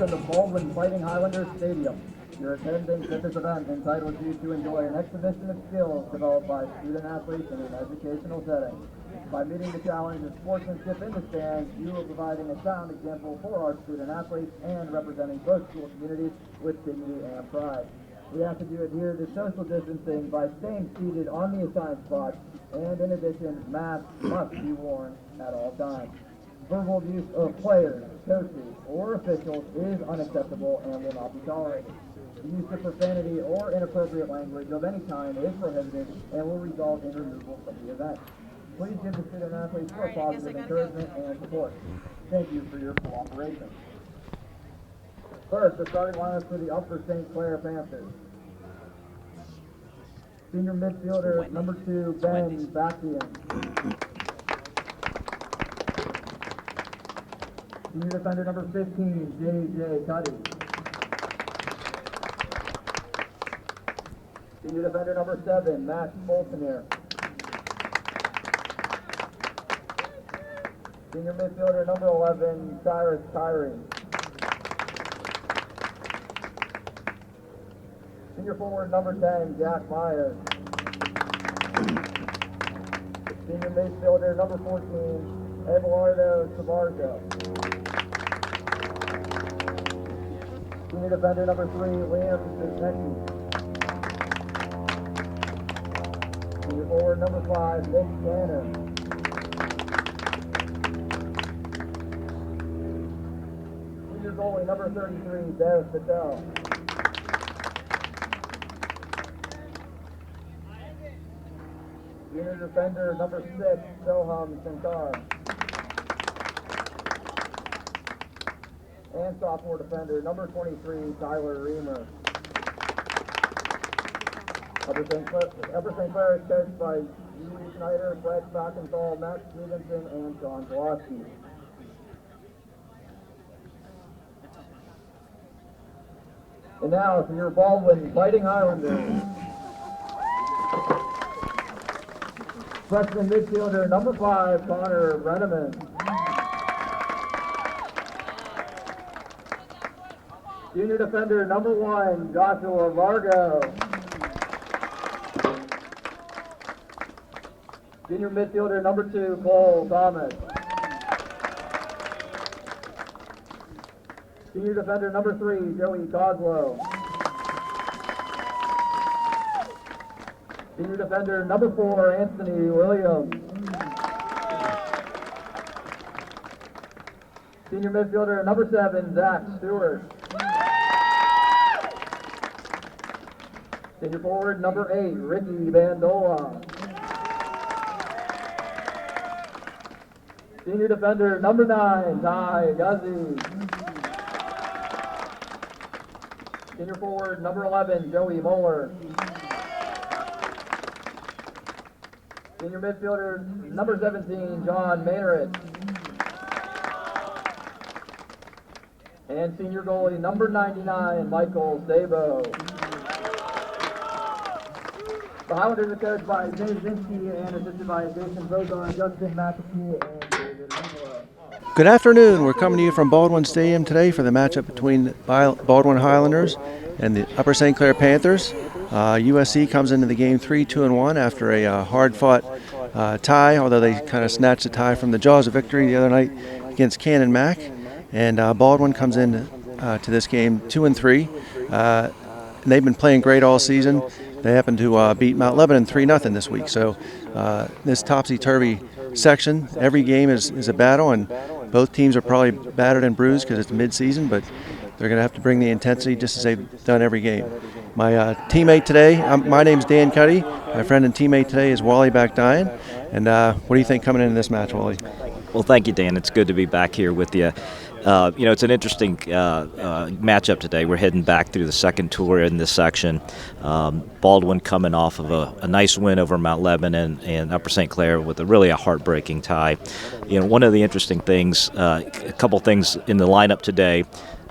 welcome to Baldwin Fighting Highlanders Stadium. Your attendance at this event entitles you to enjoy an exhibition of skills developed by student athletes in an educational setting. By meeting the challenge of sportsmanship in the stands, you are providing a sound example for our student athletes and representing both school communities with dignity and pride. We ask that you adhere to social distancing by staying seated on the assigned spots, and in addition, masks must be worn at all times. Verbal abuse of players, coaches, or officials is unacceptable and will not be tolerated. The use of profanity or inappropriate language of any kind is prohibited and will result in removal from the event. Please give the student athletes more positive encouragement and support. Thank you for your cooperation. First, the starting lineup for the Upper St. Clair Panthers. Senior midfielder number 2, Ben Bastian. Senior defender number 15, J.J. Cuddy. Senior defender number 7, Max Boltonier. Senior midfielder number 11, Cyrus Tyree. Senior forward number 10, Jack Myers. Senior midfielder number 14, Eduardo Savargo. Senior defender number 3, Liam Wisniewski. Senior forward number 5, Nick Tanner. Senior goalie number 33, Dev Patel. Senior defender number 6, Soham Shankar. And sophomore defender number 23, Tyler Reamer. Upper St. Clair is coached by Julie Schneider, Fred Backenthal, Matt Stevenson, and John Gillespie. And now for your Baldwin Fighting Highlanders. Freshman midfielder number 5, Connor Brenneman. Junior defender number 1, Joshua Vargo. Junior midfielder number 2, Cole Thomas. Senior defender number 3, Joey Coslow. Senior defender number 4, Anthony Williams. Senior midfielder number 7, Zach Stewart. Senior forward number 8, Ricky Bandola. Senior defender number 9, Ty Guzzi. Senior forward number 11, Joey Moeller. Senior midfielder number 17, John Maynard. And senior goalie number 99, Michael Sabo. The Highlanders are coached by Jay Zinski and assisted by Jason Vogar, Justin McAfee, and David Ringler. Good afternoon. We're coming to you from Baldwin Stadium today for the matchup between Baldwin Highlanders and the Upper St. Clair Panthers. USC comes into the game 3-2-1 after a hard-fought tie, although they kind of snatched the tie from the jaws of victory the other night against Cannon Mac. And Baldwin comes in to this game 2-3. And they've been playing great all season. They happen to beat Mount Lebanon 3-0 this week. So this topsy-turvy section, every game is a battle, and both teams are probably battered and bruised because it's mid-season, but they're going to have to bring the intensity just as they've done every game. My teammate today, my name's Dan Cuddy. My friend and teammate today is Wally Backdyan. And what do you think coming into this match, Wally? Well, thank you, Dan. It's good to be back here with you. It's an interesting matchup today. We're heading back through the second tour in this section. Baldwin coming off of a nice win over Mount Lebanon, and Upper St. Clair with a heartbreaking tie. One of the interesting things, a couple things in the lineup today.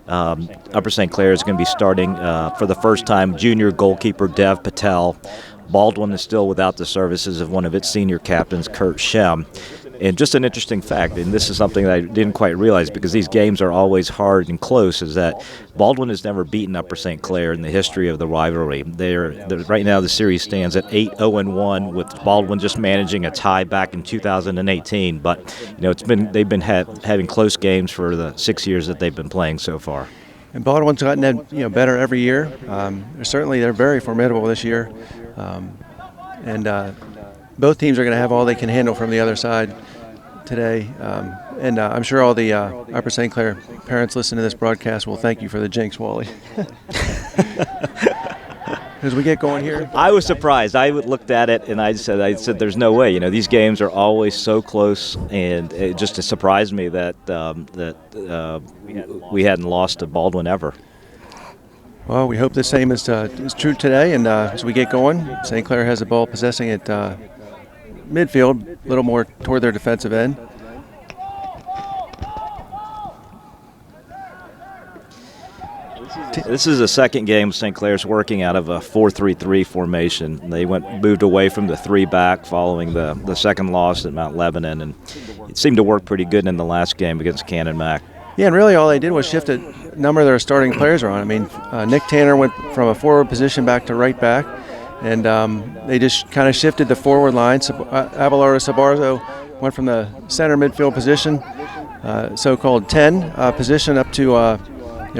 Upper St. Clair is going to be starting for the first time junior goalkeeper Dev Patel. Baldwin is still without the services of one of its senior captains, Kurt Shem. And just an interesting fact, and this is something that I didn't quite realize because these games are always hard and close, is that Baldwin has never beaten Upper St. Clair in the history of the rivalry. Right now the series stands at 8-0-1 with Baldwin just managing a tie back in 2018. But they've been having close games for the 6 years that they've been playing so far. And Baldwin's gotten better every year. They're very formidable this year, and both teams are going to have all they can handle from the other side today. And I'm sure all the Upper St. Clair parents listening to this broadcast will thank you for the jinx, Wally. As we get going here, I was surprised. I looked at it and I said, "There's no way." These games are always so close, and it just surprised me that we hadn't lost to Baldwin ever. Well, we hope the same is true today. And as we get going, St. Clair has the ball possessing at midfield, a little more toward their defensive end. This is the second game St. Clair's working out of a 4-3-3 formation. They moved away from the 3-back following the second loss at Mount Lebanon, and it seemed to work pretty good in the last game against Cannon Mac. Yeah, and really all they did was shift a number of their starting players around. I mean, Nick Tanner went from a forward position back to right back, and they just kind of shifted the forward line. Abelardo Sabarzo went from the center midfield position, so-called 10 position, up to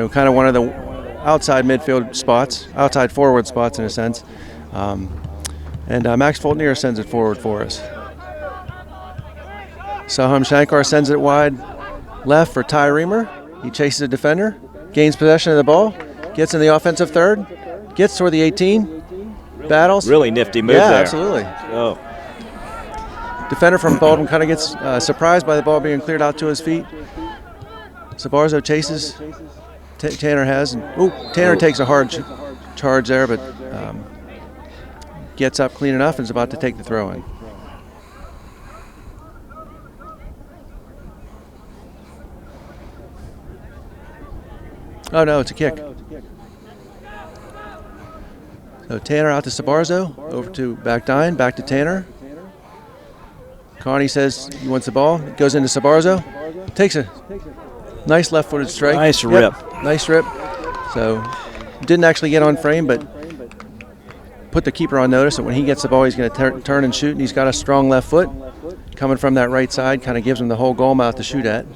kind of one of the outside midfield spots, outside forward spots in a sense. And Max Fultnier sends it forward for us. Saham Shankar sends it wide left for Ty Reamer. He chases a defender, gains possession of the ball, gets in the offensive third, gets toward the 18, battles. Really nifty move there. Yeah, absolutely. Oh. Defender from Baldwin kind of gets surprised by the ball being cleared out to his feet. Sabarzo chases. Tanner has. Tanner takes a hard charge there, but gets up clean enough and is about to take the throw in. Oh, no, it's a kick. So Tanner out to Sabarzo, over to Backdine, back to Tanner. Connie says he wants the ball. It goes into Sabarzo. Takes a nice left-footed strike. Nice rip. Nice rip. So didn't actually get on frame, but put the keeper on notice that when he gets the ball, he's going to turn and shoot, and he's got a strong left foot coming from that right side, kind of gives him the whole goal mouth to shoot at.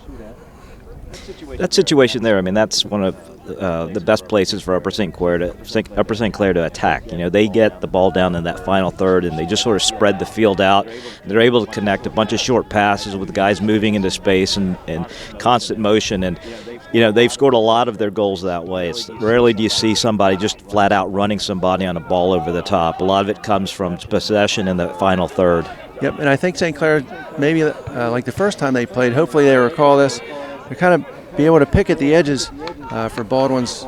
That situation there, I mean, that's one of the best places for Upper St. Clair to attack. They get the ball down in that final third, and they just sort of spread the field out. They're able to connect a bunch of short passes with guys moving into space and constant motion. And they've scored a lot of their goals that way. It's rarely do you see somebody just flat out running somebody on a ball over the top. A lot of it comes from possession in the final third. Yep, and I think St. Clair, maybe like the first time they played, hopefully they recall this, they kind of be able to pick at the edges for Baldwin's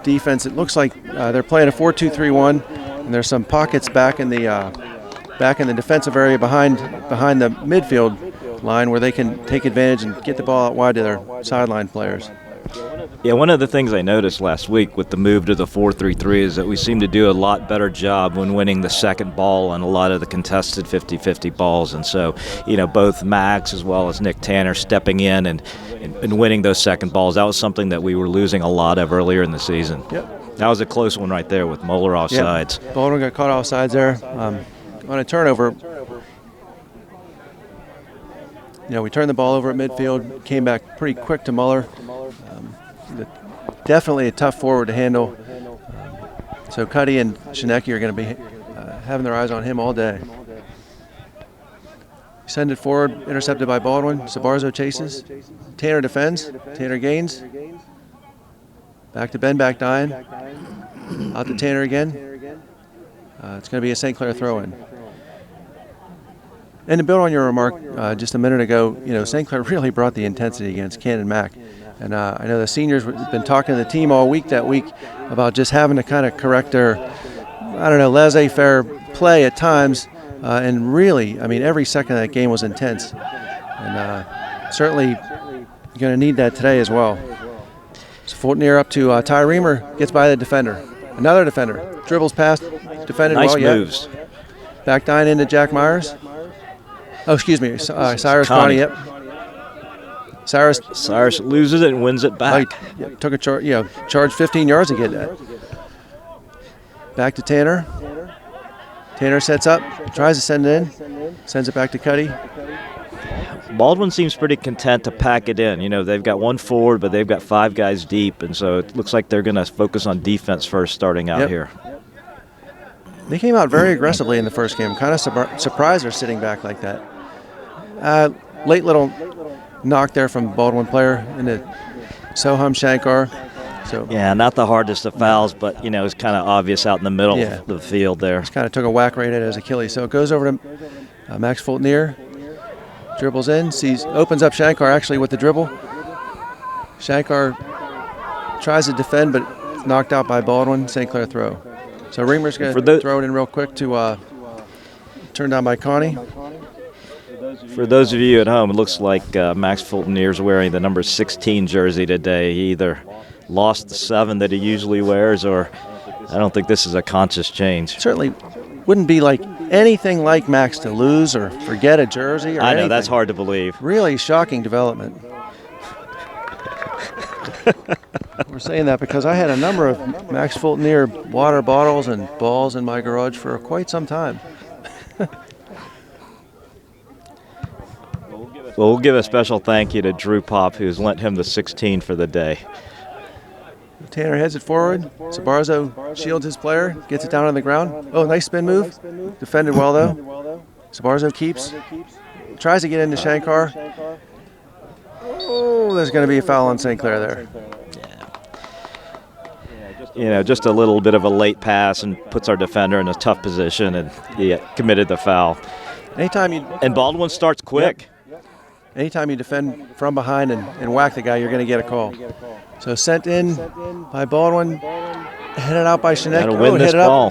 defense. It looks like they're playing a 4-2-3-1, and there's some pockets back in the defensive area behind the midfield line where they can take advantage and get the ball out wide to their sideline players. Yeah, one of the things I noticed last week with the move to the 4-3-3 is that we seem to do a lot better job when winning the second ball on a lot of the contested 50-50 balls. And so, both Max as well as Nick Tanner stepping in and winning those second balls. That was something that we were losing a lot of earlier in the season. Yep. That was a close one right there with Moeller offsides. Yep. Baldwin got caught offsides there. On a turnover, we turned the ball over at midfield, came back pretty quick to Muller. Definitely a tough forward to handle. So Cuddy and Shineki are going to be having their eyes on him all day. Send it forward, intercepted by Baldwin. Sabarzo chases. Tanner defends. Tanner gains. Back to Ben Backdine. Out to Tanner again. It's going to be a St. Clair throw-in. And to build on your remark just a minute ago, St. Clair really brought the intensity against Cannon Mac. And I know the seniors have been talking to the team all week that week about just having to kind of correct their, laissez-faire play at times. And really, every second of that game was intense. And certainly you're going to need that today as well. So Fultnier up to Ty Reamer, gets by the defender. Another defender. Dribbles past, defended nice well. Nice moves. Backdine into Jack Myers. Oh, excuse me. Cyrus Connie. Yep. Cyrus loses it and wins it back. Took a charge. Charged 15 yards to get that. Back to Tanner. Tanner sets up, tries to send it in, sends it back to Cuddy. Baldwin seems pretty content to pack it in. They've got one forward, but they've got 5 guys deep, and so it looks like they're going to focus on defense first starting out here. They came out very aggressively in the first game. Kind of surprised they're sitting back like that. Late little knock there from Baldwin player into Soham Shankar. So yeah, not the hardest of fouls, but it's kind of obvious out in the middle of the field there. Just kind of took a whack right at his Achilles. So it goes over to Max Fultonier. Dribbles in, opens up Shankar actually with the dribble. Shankar tries to defend, but knocked out by Baldwin. St. Clair throw. So Reamer's going to throw it in real quick to turn down by Connie. For those of you at home, it looks like Max Fultonier's wearing the number 16 jersey today. He either lost the 7 that he usually wears, or I don't think this is a conscious change. Certainly wouldn't be like anything like Max to lose or forget a jersey or I know, anything. that's hard to believe. Really shocking development. We're saying that because I had a number of Max Fultonier water bottles and balls in my garage for quite some time. Well, we'll give a special thank you to Drew Pop, who's lent him the 16 for the day. Tanner heads it forward. Sabarzo shields his player, gets it down on the ground. Oh, nice spin move. Defended well, though. Sabarzo keeps. Tries to get into Shankar. Oh, there's going to be a foul on St. Clair there. Just a little bit of a late pass and puts our defender in a tough position, and he committed the foul. And Baldwin starts quick. Yep. Anytime you defend from behind and whack the guy, you're going to get a call. So sent in by Baldwin, headed out by Shinek. Got to win this ball.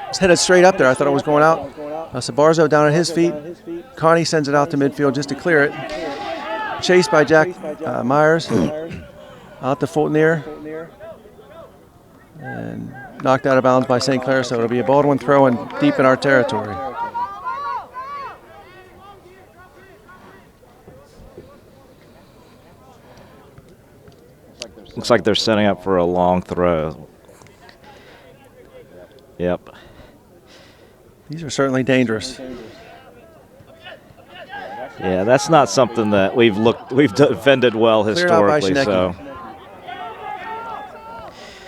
It's headed straight up there. I thought it was going out. Sabarzo down at his feet. Connie sends it out to midfield just to clear it. Chased by Jack Myers. Out to Fultonier. And knocked out of bounds by St. Clair, so it'll be a Baldwin throw and deep in our territory. Looks like they're setting up for a long throw. Yep. These are certainly dangerous. Yeah, that's not something that we've defended well historically. So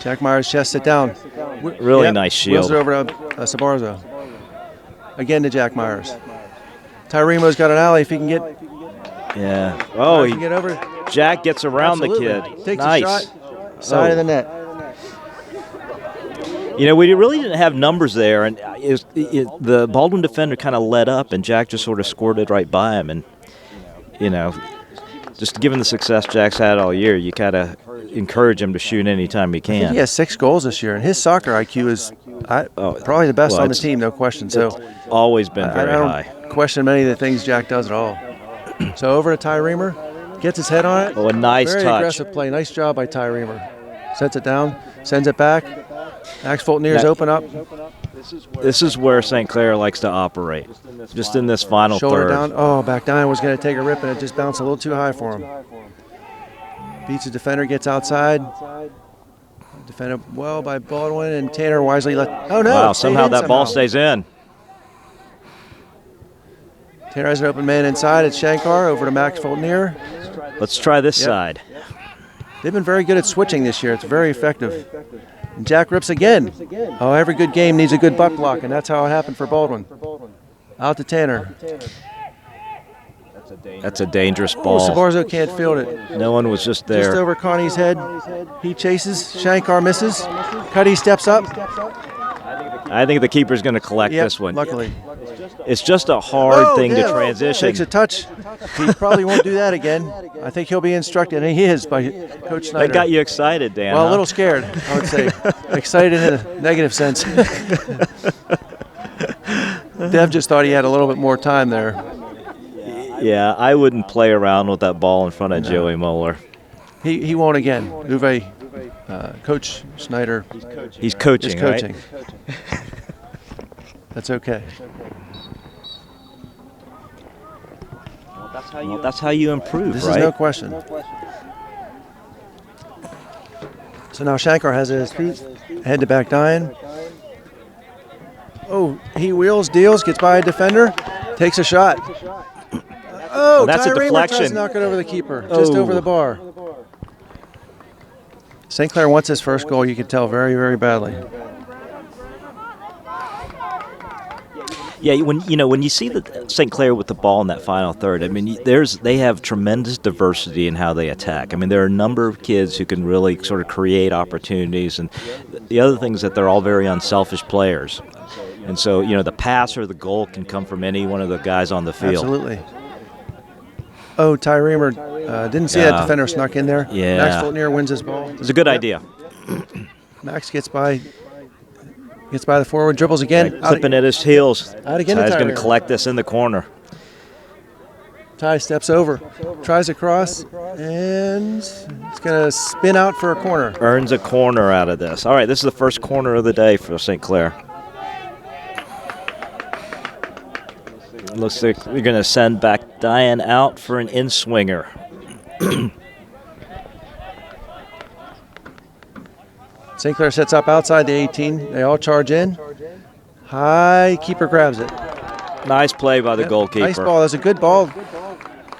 Jack Myers chests it down. Really nice shield. Wheels it over to Sabarzo. Again to Jack Myers. Tyremo's got an alley if he can get. Yeah. Oh, he can get over. Jack gets around Absolutely. The kid. Takes nice. a shot. Side of the net. We really didn't have numbers there, and the Baldwin defender kind of let up, and Jack just sort of squirted right by him. And just given the success Jack's had all year, you kind of encourage him to shoot anytime he can. I think he has 6 goals this year, and his soccer IQ is probably the best on the team, no question. So it's always been very high. I don't question many of the things Jack does at all. So over to Ty Reamer, gets his head on it. Oh, a nice very touch. Aggressive play. Nice job by Ty Reamer. Sets it down, sends it back. Max Fultonier's open up. This is where St. Clair likes to operate, just in this final Shoulder third. down. Oh, back down was going to take a rip, and it just bounced a little too high for him. Beats the defender, gets outside. Defended well by Baldwin, and Tanner wisely let. Oh, no. Wow, somehow that ball stays in. Tanner has an open man inside. It's Shankar over to Max Fultonier. Let's try this side. They've been very good at switching this year. It's very effective. And Jack rips again. Oh, every good game needs a good butt block, and that's how it happened for Baldwin. Out to Tanner. That's a dangerous ball. Oh, Sabarzo can't field it. No one was just there. Just over Connie's head. He chases. Shankar misses. Cuddy steps up. I think the keeper's going to collect this one. Luckily. It's just a hard thing to transition. Takes a touch. He probably won't do that again. I think he'll be instructed, and he is by Coach Snyder. That got you excited, Dan. Well, a little scared, I would say. Excited in a negative sense. Dev just thought he had a little bit more time there. Yeah, I wouldn't play around with that ball in front of Joey Moeller. He won't again. Uwe, Coach Snyder. He's coaching, right? That's okay. Well, that's how you improve, This right? is no question. So now Shankar has it at his feet, head to back dying. Oh, he wheels, deals, gets by a defender, takes a shot. Oh, that's a Ty Reamer deflection. tries to knock it over the keeper, just over the bar. St. Clair wants his first goal, you can tell, very, very badly. Yeah, when you see the St. Clair with the ball in that final third, I mean, they have tremendous diversity in how they attack. I mean, there are a number of kids who can really sort of create opportunities, and the other thing is that they're all very unselfish players. And so, the pass or the goal can come from any one of the guys on the field. Absolutely. Oh, Ty Reamer didn't see that defender snuck in there. Yeah. Max Fultner wins his ball. It was a good idea. Max gets by the forward, dribbles again. Clipping at his heels. Out again to Ty's Ty going to Reamer. collect this in the corner. Ty steps over, tries across, and it's going to spin out for a corner. Earns a corner out of this. All right, this is the first corner of the day for St. Clair. Looks like we're going to send back Diane out for an in-swinger. St. Clair sets up outside the 18. They all charge in. High, keeper grabs it. Nice play by the goalkeeper. Nice ball. That's a good ball.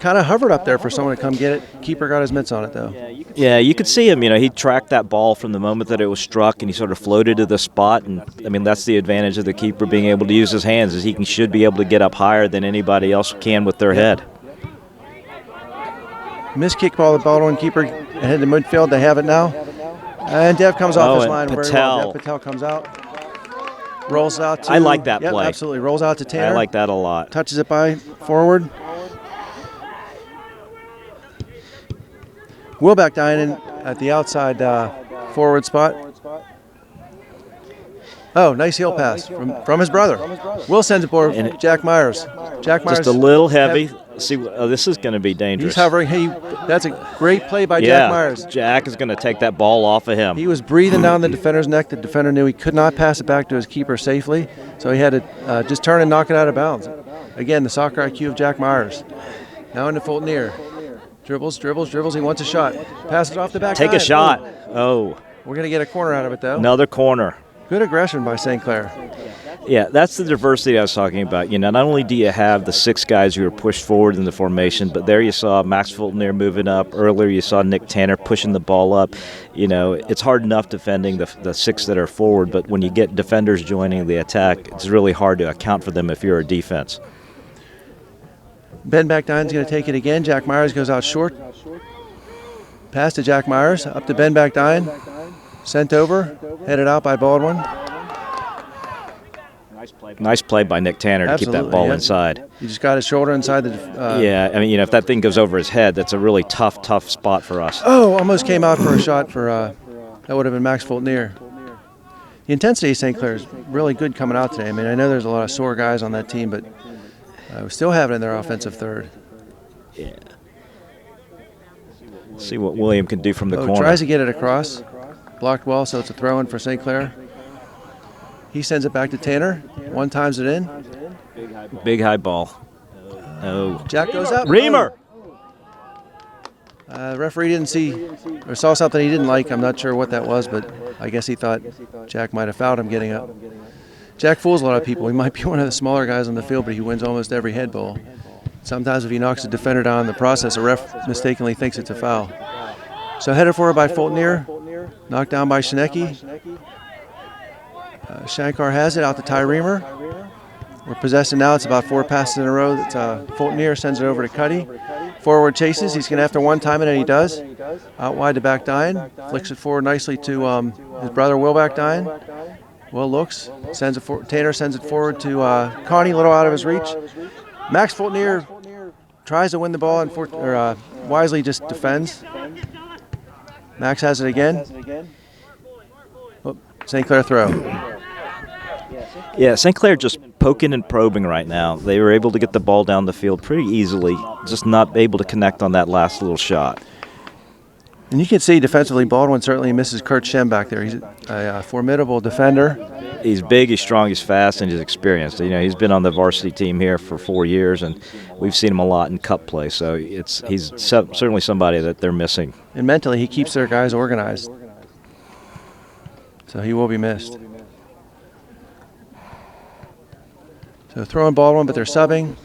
Kind of hovered up there for someone to come get it. Keeper got his mitts on it, though. Yeah, you could see him. He tracked that ball from the moment that it was struck, and he sort of floated to the spot. And I mean, that's the advantage of the keeper being able to use his hands, is he should be able to get up higher than anybody else can with their head. Missed kick ball. The Baldwin keeper ahead to midfield. They have it now. And Dev comes off his and line very well. Dev Patel comes out. Rolls out to... I like that play. Absolutely. Rolls out to Tanner. I like that a lot. Touches it by forward. Wilbeck dying in at the outside forward spot. Oh, nice heel pass from his brother. Will sends it forward. And Jack Myers. Jack Myers. Just a little heavy. See, this is going to be dangerous. He's hovering. That's a great play by Jack Myers. Jack is going to take that ball off of him. He was breathing down the defender's neck. The defender knew he could not pass it back to his keeper safely, so he had to just turn and knock it out of bounds. Again, the soccer IQ of Jack Myers. Now into Fultner. Dribbles. He wants a shot. Passes off the back. Take a shot. Oh. We're going to get a corner out of it, though. Another corner. Good aggression by St. Clair. Yeah, that's the diversity I was talking about. Not only do you have the 6 guys who are pushed forward in the formation, but there you saw Max Fultner moving up. Earlier you saw Nick Tanner pushing the ball up. It's hard enough defending the 6 that are forward, but when you get defenders joining the attack, it's really hard to account for them if you're a defense. Ben Backdine's going to take it again. Jack Myers goes out short. Pass to Jack Myers. Up to Ben Backdine. Sent over. Headed out by Baldwin. Nice play by Nick Tanner to keep that ball inside. He just got his shoulder inside the... yeah, I mean, if that thing goes over his head, that's a really tough spot for us. Oh, almost came out for a shot for... that would have been Max Fultner. The intensity of St. Clair is really good coming out today. I mean, I know there's a lot of sore guys on that team, but we still have it in their offensive third. Yeah. See what William can do from the corner. Tries to get it across. Blocked well, so it's a throw-in for St. Clair. He sends it back to Tanner. One times it in. Big high ball. Oh. Jack goes up. Reamer! The referee didn't see or saw something he didn't like. I'm not sure what that was, but I guess he thought Jack might have fouled him getting up. Jack fools a lot of people. He might be one of the smaller guys on the field, but he wins almost every head ball. Sometimes if he knocks a defender down in the process, a ref mistakenly thinks it's a foul. So headed forward by Fultner. Knocked down by Shineki. Shankar has it out to Ty Reamer. We're possessing now. It's about 4 passes in a row. Fultner sends it over to Cuddy. Forward chases. He's going to have to one-time it, and he does. Out wide to Backdine. Flicks it forward nicely to his brother Will Backdine. Will looks. Tanner sends it forward to Connie, a little out of his reach. Max Fultner tries to win the ball and wisely just defends. Max has it again. Oh, St. Clair throw. Yeah, St. Clair just poking and probing right now. They were able to get the ball down the field pretty easily, just not able to connect on that last little shot. And you can see defensively, Baldwin certainly misses Kurt Shem back there. He's a formidable defender. He's big, he's strong, he's fast, and he's experienced. You know, he's been on the varsity team here for 4 years, and we've seen him a lot in cup play. So he's certainly somebody that they're missing. And mentally, he keeps their guys organized. So he will be missed. So throwing Baldwin, but they're subbing.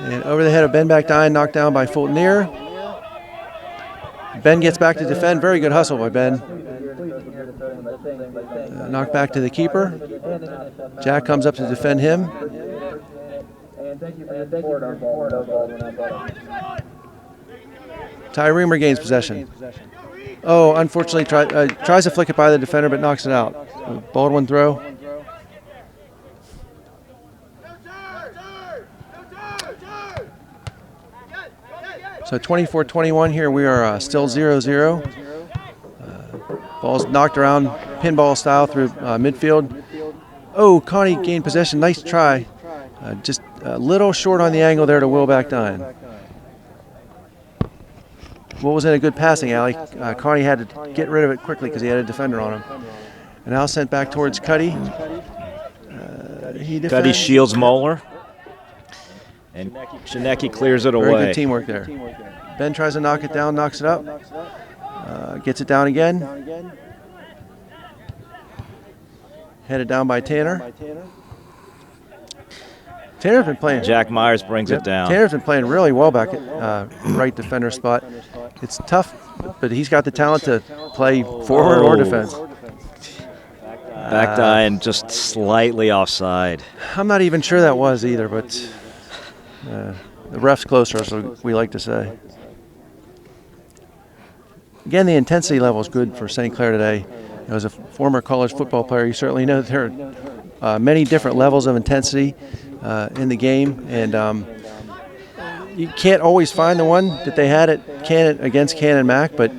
And over the head of Ben Backdine, knocked down by Fulton-Near. Ben gets back to defend. Very good hustle by Ben. Knocked back to the keeper. Jack comes up to defend him. Ty Reamer gains possession. Oh, unfortunately, tries to flick it by the defender, but knocks it out. Baldwin throw. So 24-21 here. We are still 0-0. Ball's knocked around pinball style through midfield. Oh, Connie gained possession. Nice try. Just a little short on the angle there to Will Backdine. Will was in a good passing alley. Connie had to get rid of it quickly because he had a defender on him. And now sent back towards Cuddy. He defends. Cuddy shields Moeller. And Shineki clears it away. Very good teamwork there. Ben tries to knock it down, knocks it up. Gets it down again. Headed down by Tanner. Tanner's been playing. Jack Myers brings it down. Tanner's been playing really well back at right defender spot. It's tough, but he's got the talent to play forward or defense. Backdine just slightly offside. I'm not even sure that was either, but the ref's closer, so we like to say. Again, the intensity level is good for St. Clair today. As a former college football player, you certainly know that there are many different levels of intensity in the game, and you can't always find the one that they had against Cannon Mac, but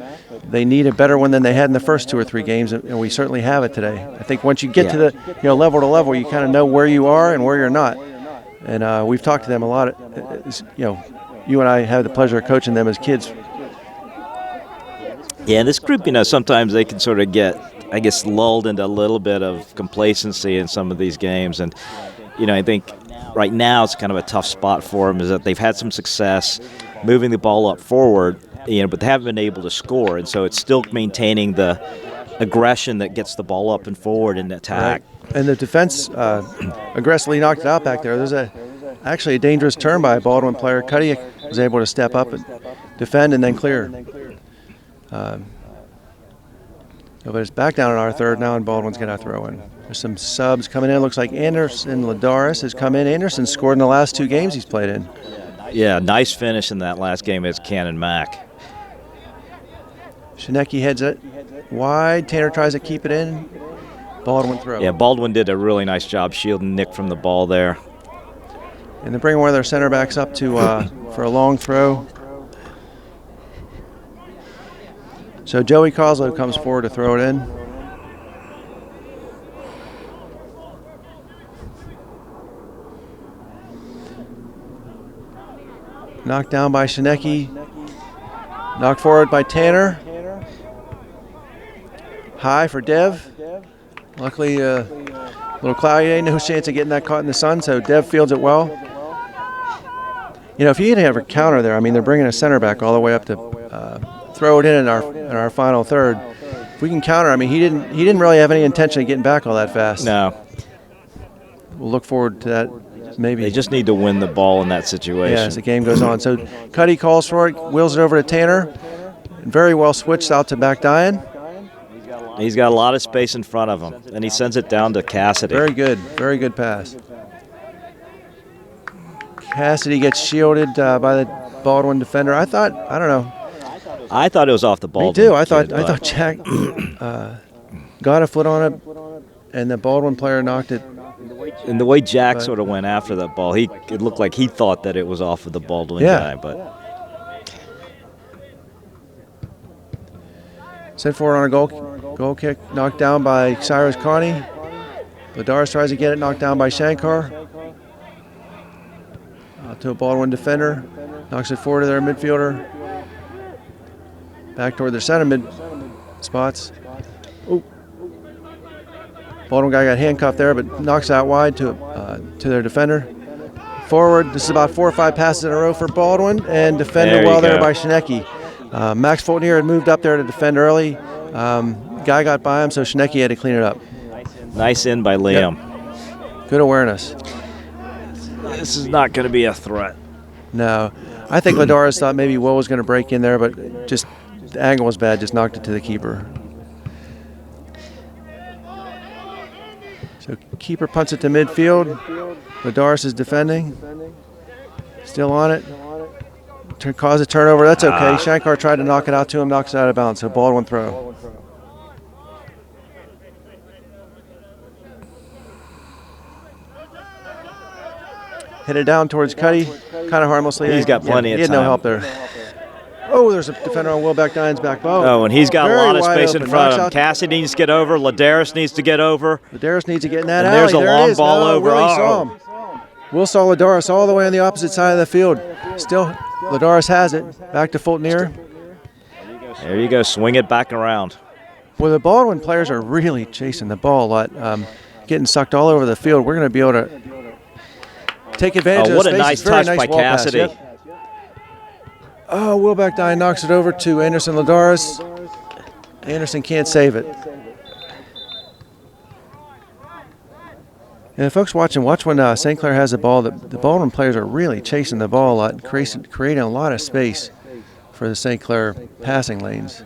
they need a better one than they had in the first 2 or 3 games, and we certainly have it today. I think once you get to the level to level, you kind of know where you are and where you're not. And we've talked to them a lot. You and I have the pleasure of coaching them as kids. Yeah, this group, sometimes they can sort of get, I guess, lulled into a little bit of complacency in some of these games. And, I think right now it's kind of a tough spot for them is that they've had some success moving the ball up forward, but they haven't been able to score. And so it's still maintaining the aggression that gets the ball up and forward in attack. Right. And the defense aggressively knocked it out back there. There's actually a dangerous turn by a Baldwin player. Cuddy was able to step up and defend and then clear. But it's back down in our third now, and Baldwin's going to throw in. There's some subs coming in. Looks like Anderson Ladaris has come in. Anderson scored in the last 2 games he's played in. Yeah, nice finish in that last game as Cannon Mac. Shineki heads it wide. Tanner tries to keep it in. Baldwin throw. Yeah, Baldwin did a really nice job shielding Nick from the ball there. And they're bringing one of their center backs up to for a long throw. So Joey Coslow comes forward to throw it in. Knocked down by Shineki. Knocked forward by Tanner. High for Dev. Luckily, a little cloudy. No chance of getting that caught in the sun, so Dev fields it well. If you didn't have a counter there, they're bringing a center back all the way up to throw it in our final third. If we can counter, he didn't really have any intention of getting back all that fast. No. We'll look forward to that. Maybe they just need to win the ball in that situation. Yeah, as the game goes on. So Cuddy calls for it, wheels it over to Tanner. Very well switched out to Backdine. He's got a lot of space in front of him, and he sends it down to Cassidy. Very good pass. Cassidy gets shielded by the Baldwin defender. I don't know. I thought it was off the Baldwin. Me too. I thought Jack got a foot on it, and the Baldwin player knocked it. And the way Jack sort of went after that ball, it looked like he thought that it was off of the Baldwin guy. But sent forward on a goal kick, knocked down by Cyrus Connie. Ladaris tries to get it, knocked down by Shankar. Out to a Baldwin defender. Knocks it forward to their midfielder. Back toward their center mid spots. Oh. Baldwin guy got handcuffed there, but knocks out wide to their defender. Forward, this is about 4 or 5 passes in a row for Baldwin, and defended well there by Schnecke. Max Fultner had moved up there to defend early. Guy got by him, so Schnecke had to clean it up. Nice in by Liam. Yep. Good awareness. This is not going to be a threat. No. I think Ladaris thought maybe Will was going to break in there, but just the angle was bad, just knocked it to the keeper. So keeper punts it to midfield. Ladaris is defending. Still on it. Cause a turnover. That's okay. Shankar tried to knock it out to him, knocks it out of bounds. So Baldwin throw. Hit it down towards Cuddy, kind of harmlessly. He's got plenty of time. He had no help there. Oh, there's a defender on Will Dine's back. Oh, and he's got a lot of space in front of him. Knocks out. Cassidy needs to get over. Ladaris needs to get over. Ladaris needs to get in that And alley. there's a There long it is. ball No, over. Willie saw him. Will saw Ladaris all the way on the opposite side of the field. Still, Ladaris has it. Back to Fultner. There you go. Swing it back around. Well, the Baldwin players are really chasing the ball a lot, getting sucked all over the field. We're going to be able to take advantage of what the a space. nice touch by ball pass, Cassidy. yep. Oh, Will Dine knocks it over to Anderson Ladaris. Anderson can't save it. And folks watching, watch when St. Clair has the ball. The Baldwin players are really chasing the ball a lot, creating a lot of space for the St. Clair passing lanes.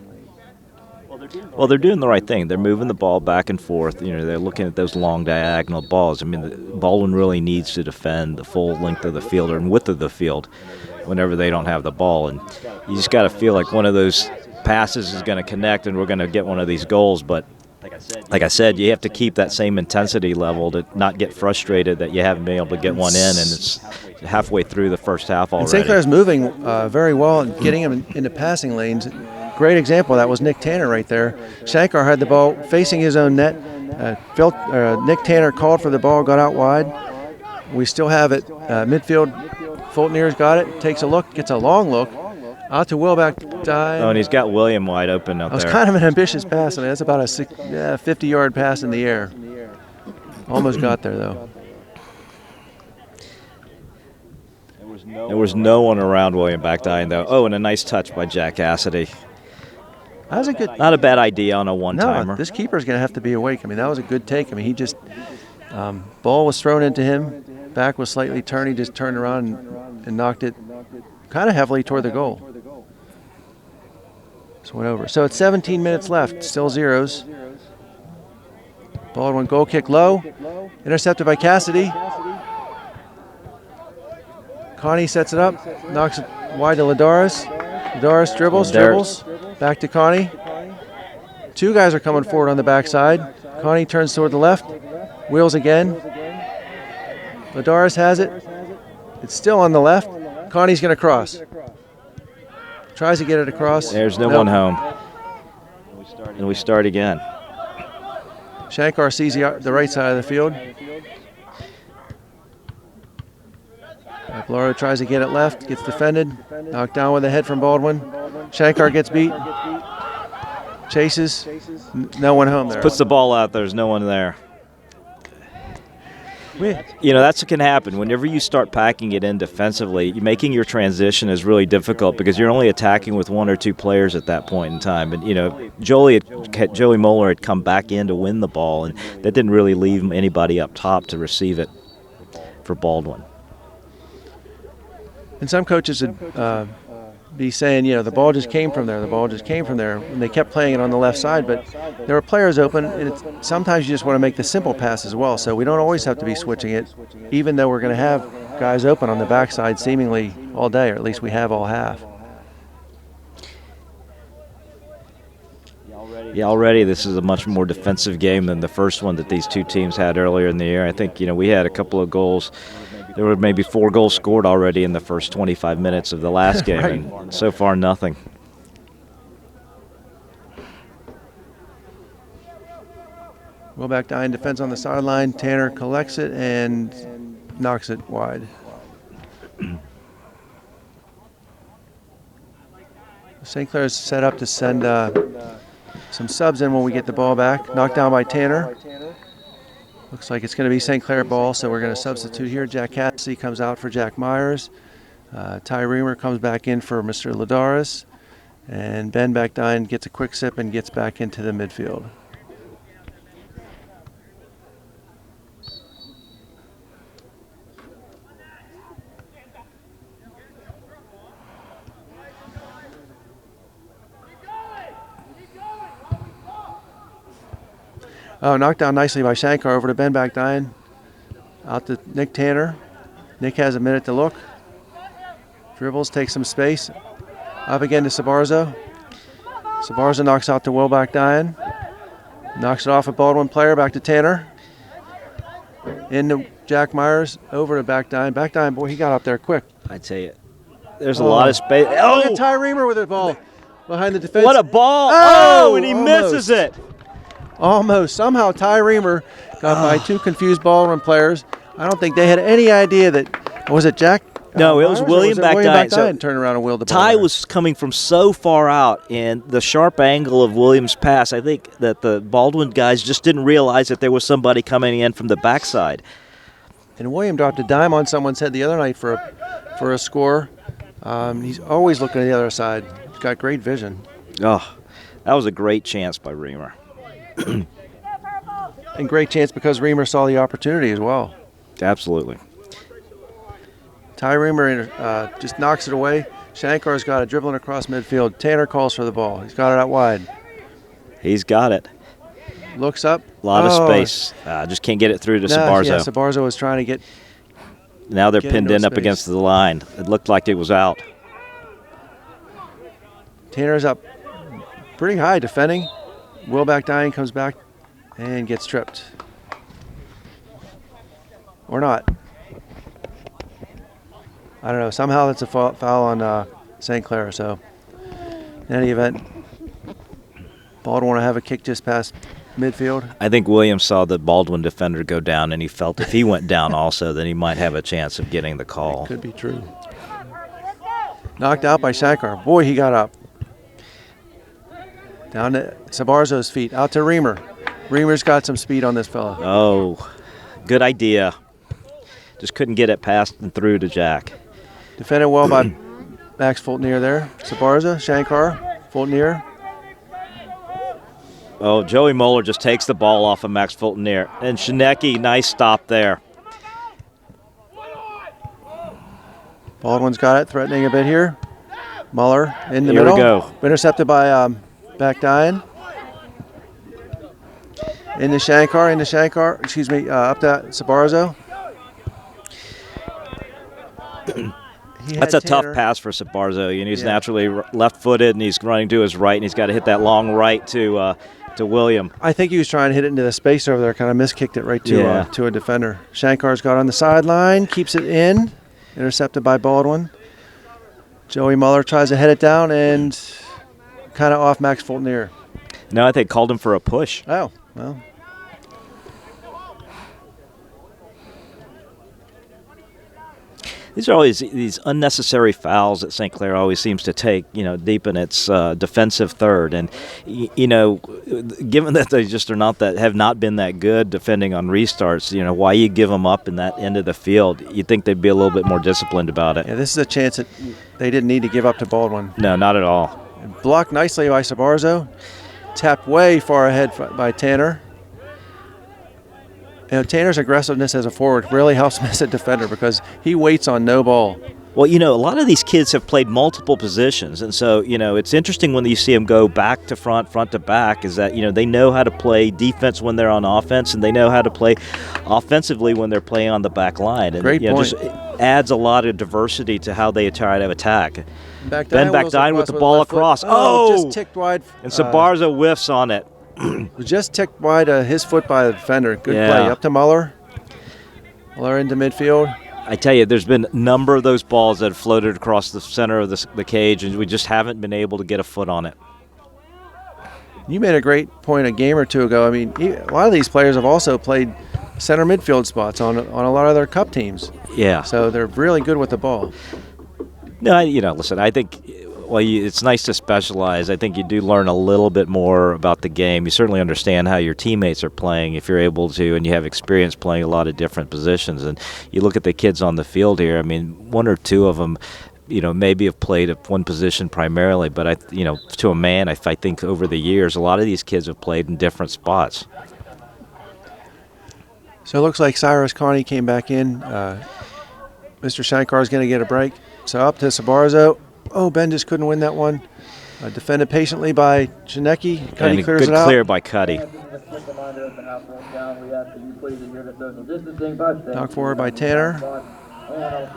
Well, they're doing the right thing. They're moving the ball back and forth. You know, they're looking at those long diagonal balls. I mean, Baldwin really needs to defend the full length of the field and width of the field whenever they don't have the ball. And you just got to feel like one of those passes is going to connect and we're going to get one of these goals. But like I said, you have to keep that same intensity level to not get frustrated that you haven't been able to get one in, and it's halfway through the first half already. And St. Clair's moving very well and getting him into passing lanes. Great example of that was Nick Tanner right there. Shankar had the ball facing his own net. Nick Tanner called for the ball, got out wide. We still have it. Midfield, Fultner's got it, takes a look, gets a long look. Out to Wilback Dine. Oh, and he's got William wide open out there. That was kind of an ambitious pass. I mean, that's about a 50-yard pass in the air. Almost got there, though. There was no one around William Backdine, though. Oh, and a nice touch by Jack Cassidy. That was a good. Not a bad idea on a one-timer. No, this keeper's going to have to be awake. I mean, that was a good take. I mean, he just ball was thrown into him. Back was slightly turned. He just turned around and knocked it kind of heavily toward the goal. Just went over. So it's 17 minutes left. Still zeros. Baldwin goal kick low. Intercepted by Cassidy. Connie sets it up. Knocks it wide to Ladaris. Ladaris dribbles. Back to Connie. Two guys are coming forward on the backside. Connie turns toward the left. Wheels again. Ladaris has it. It's still on the left. Connie's going to cross. Tries to get it across. There's no one home. And we start again. Shankar sees the right side of the field. Bloro tries to get it left. Gets defended. Knocked down with a head from Baldwin. Shankar gets beat. Chases. No one home there. Puts the ball out. There's no one there. You know, that's what can happen. Whenever you start packing it in defensively, making your transition is really difficult because you're only attacking with one or two players at that point in time. And, you know, Joey Moeller had come back in to win the ball, and that didn't really leave anybody up top to receive it for Baldwin. And some coaches would be saying, you know, the ball just came from there. And they kept playing it on the left side, but there were players open, and sometimes you just want to make the simple pass as well. So we don't always have to be switching it, even though we're going to have guys open on the backside seemingly all day, or at least we have all half. Yeah, already this is a much more defensive game than the first one that these two teams had earlier in the year. I think, you know, we had a couple of goals. There were maybe 4 goals scored already in the first 25 minutes of the last game, right. And so far nothing. Wilback Dine defends on the sideline. Tanner collects it and knocks it wide. St. Clair's set up to send some subs in when we get the ball back. Knocked down by Tanner. Looks like it's going to be St. Clair ball, so we're going to substitute here. Jack Cassidy comes out for Jack Myers. Ty Reamer comes back in for Mr. Ladaris. And Ben Backdine gets a quick sip and gets back into the midfield. Oh, knocked down nicely by Shankar over to Ben Backdine. Out to Nick Tanner. Nick has a minute to look. Dribbles, takes some space. Up again to Sabarzo. Sabarzo knocks out to Will Backdine. Knocks it off a Baldwin player, back to Tanner. Into Jack Myers, over to Backdine. Backdine, boy, he got up there quick. I tell you, there's a lot of space. Oh! Look at Ty Reamer with the ball behind the defense. What a ball! Oh, And he almost. misses it. Almost. Somehow Ty Reamer got by two confused Baldwin players. I don't think they had any idea that, was it Jack? No, it was William Backdine. So turned around and wheeled the ball. Ty there. was coming from so far out, and the sharp angle of Williams' pass, I think that the Baldwin guys just didn't realize that there was somebody coming in from the backside. And William dropped a dime on someone's head the other night for a score. He's always looking at the other side. He's got great vision. Oh, that was a great chance by Reamer. And great chance because Reamer saw the opportunity as well. Absolutely. Ty Reamer just knocks it away. Shankar's got it dribbling across midfield. Tanner calls for the ball. He's got it out wide. He's got it. Looks up. A lot of space. Just can't get it through to Sabarzo. Yeah, Sabarzo was trying to get. Now they're get pinned into in up space. against the line. It looked like it was out. Tanner's up pretty high defending. Will Backdine comes back and gets tripped. Or not. I don't know. Somehow that's a foul on St. Clair. So, in any event, Baldwin will have a kick just past midfield. I think Williams saw the Baldwin defender go down, and he felt if he went down also, then he might have a chance of getting the call. Could be true. Knocked out by Shankar. Boy, he got up. Down to Sabarzo's feet. Out to Reamer. Reamer's got some speed on this fella. Oh, good idea. Just couldn't get it past and through to Jack. Defended well by Max Fultonier there. Sabarzo, Shankar, Fultonier. Oh, Joey Moeller just takes the ball off of Max Fultonier. And Shineki, nice stop there. Baldwin's got it, threatening a bit here. Muller in the middle. Here we go. Intercepted by Backdine. Into Shankar, excuse me, up to Sabarzo. That's a tough pass for Sabarzo. He's naturally left-footed, and he's running to his right, and he's got to hit that long right to William. I think he was trying to hit it into the space over there, kind of miskicked it right to a defender. Shankar's got on the sideline, keeps it in, intercepted by Baldwin. Joey Muller tries to head it down and kind of off Max Fultonier. No, I think called him for a push. Oh, well. These are always these unnecessary fouls that St. Clair always seems to take, deep in its defensive third. And, given that they just have not been that good defending on restarts, why you give them up in that end of the field, you'd think they'd be a little bit more disciplined about it. Yeah, this is a chance that they didn't need to give up to Baldwin. No, not at all. Blocked nicely by Sabarzo. Tapped way far ahead by Tanner. Tanner's aggressiveness as a forward really helps him as a defender because he waits on no ball. Well, a lot of these kids have played multiple positions, and so, it's interesting when you see them go back to front, front to back, is that, they know how to play defense when they're on offense, and they know how to play offensively when they're playing on the back line. And, Great point. Just adds a lot of diversity to how they try to attack. Ben Backdine with the ball across. Just ticked wide. And Sabarzo whiffs on it. Just ticked wide his foot by the defender. Good play. Up to Muller. Muller into midfield. I tell you, there's been a number of those balls that have floated across the center of the cage, and we just haven't been able to get a foot on it. You made a great point a game or two ago. I mean, a lot of these players have also played center midfield spots on a lot of their cup teams. Yeah. So they're really good with the ball. No, listen, I think it's nice to specialize. I think you do learn a little bit more about the game. You certainly understand how your teammates are playing if you're able to, and you have experience playing a lot of different positions. And you look at the kids on the field here, I mean, one or two of them, maybe have played at one position primarily, but to a man, I think over the years, a lot of these kids have played in different spots. So it looks like Cyrus Connie came back in. Mr. Shankar is going to get a break. So up to Sabarzo. Oh, Ben just couldn't win that one. Defended patiently by Shineki. Cuddy clears it out. Good clear by Cuddy. Knock forward by Tanner.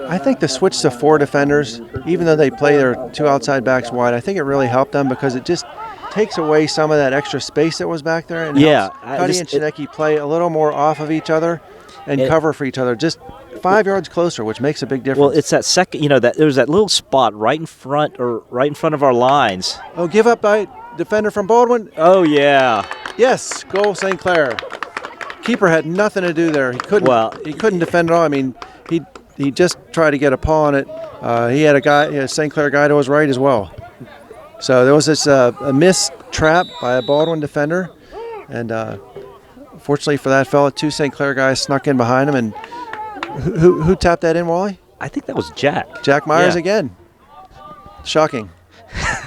I think the switch to 4 defenders, even though they play their 2 outside backs wide, I think it really helped them because it just takes away some of that extra space that was back there and helps Cuddy and Shineki play a little more off of each other and cover for each other. Just 5 yards closer, which makes a big difference. Well, it's that second, there's that little spot right in front of our lines. Oh, give up by defender from Baldwin. Oh, yeah. Yes, goal St. Clair. Keeper had nothing to do there. He couldn't defend at all. I mean, he just tried to get a paw on it. He had a St. Clair guy to his right as well. So there was this a missed trap by a Baldwin defender, and fortunately for that fella, 2 St. Clair guys snuck in behind him. And who tapped that in, Wally? I think that was Jack. Jack Myers again. Shocking.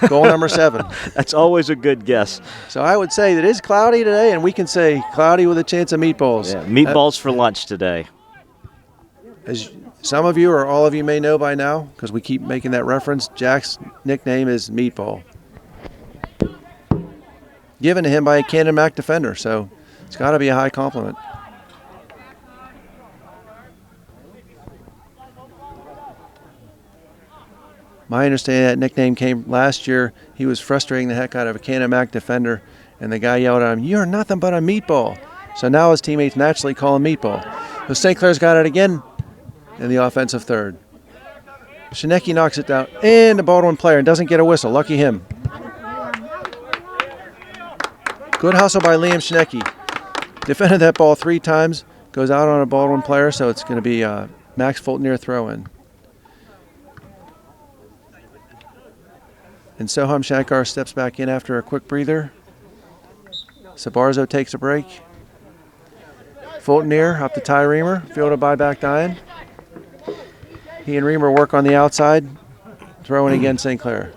Goal number 7. That's always a good guess. So I would say that it is cloudy today, and we can say cloudy with a chance of meatballs. Yeah, meatballs for lunch today. As some of you or all of you may know by now, because we keep making that reference, Jack's nickname is Meatball. Given to him by a Cannon Mac defender, so it's got to be a high compliment. My understanding that nickname came last year. He was frustrating the heck out of a Cannon Mac defender, and the guy yelled at him, "You're nothing but a meatball." So now his teammates naturally call him Meatball. So St. Clair's got it again in the offensive third. Shineki knocks it down, and the Baldwin player doesn't get a whistle. Lucky him. Good hustle by Liam Shineki. Defended that ball 3 times. Goes out on a Baldwin player, so it's going to be Max Fultonier throw-in. And Soham Shankar steps back in after a quick breather. Sabarzo takes a break. Fultonier up to Ty Reamer, fielded by Backdine. He and Reamer work on the outside. Throwing again St. Clair.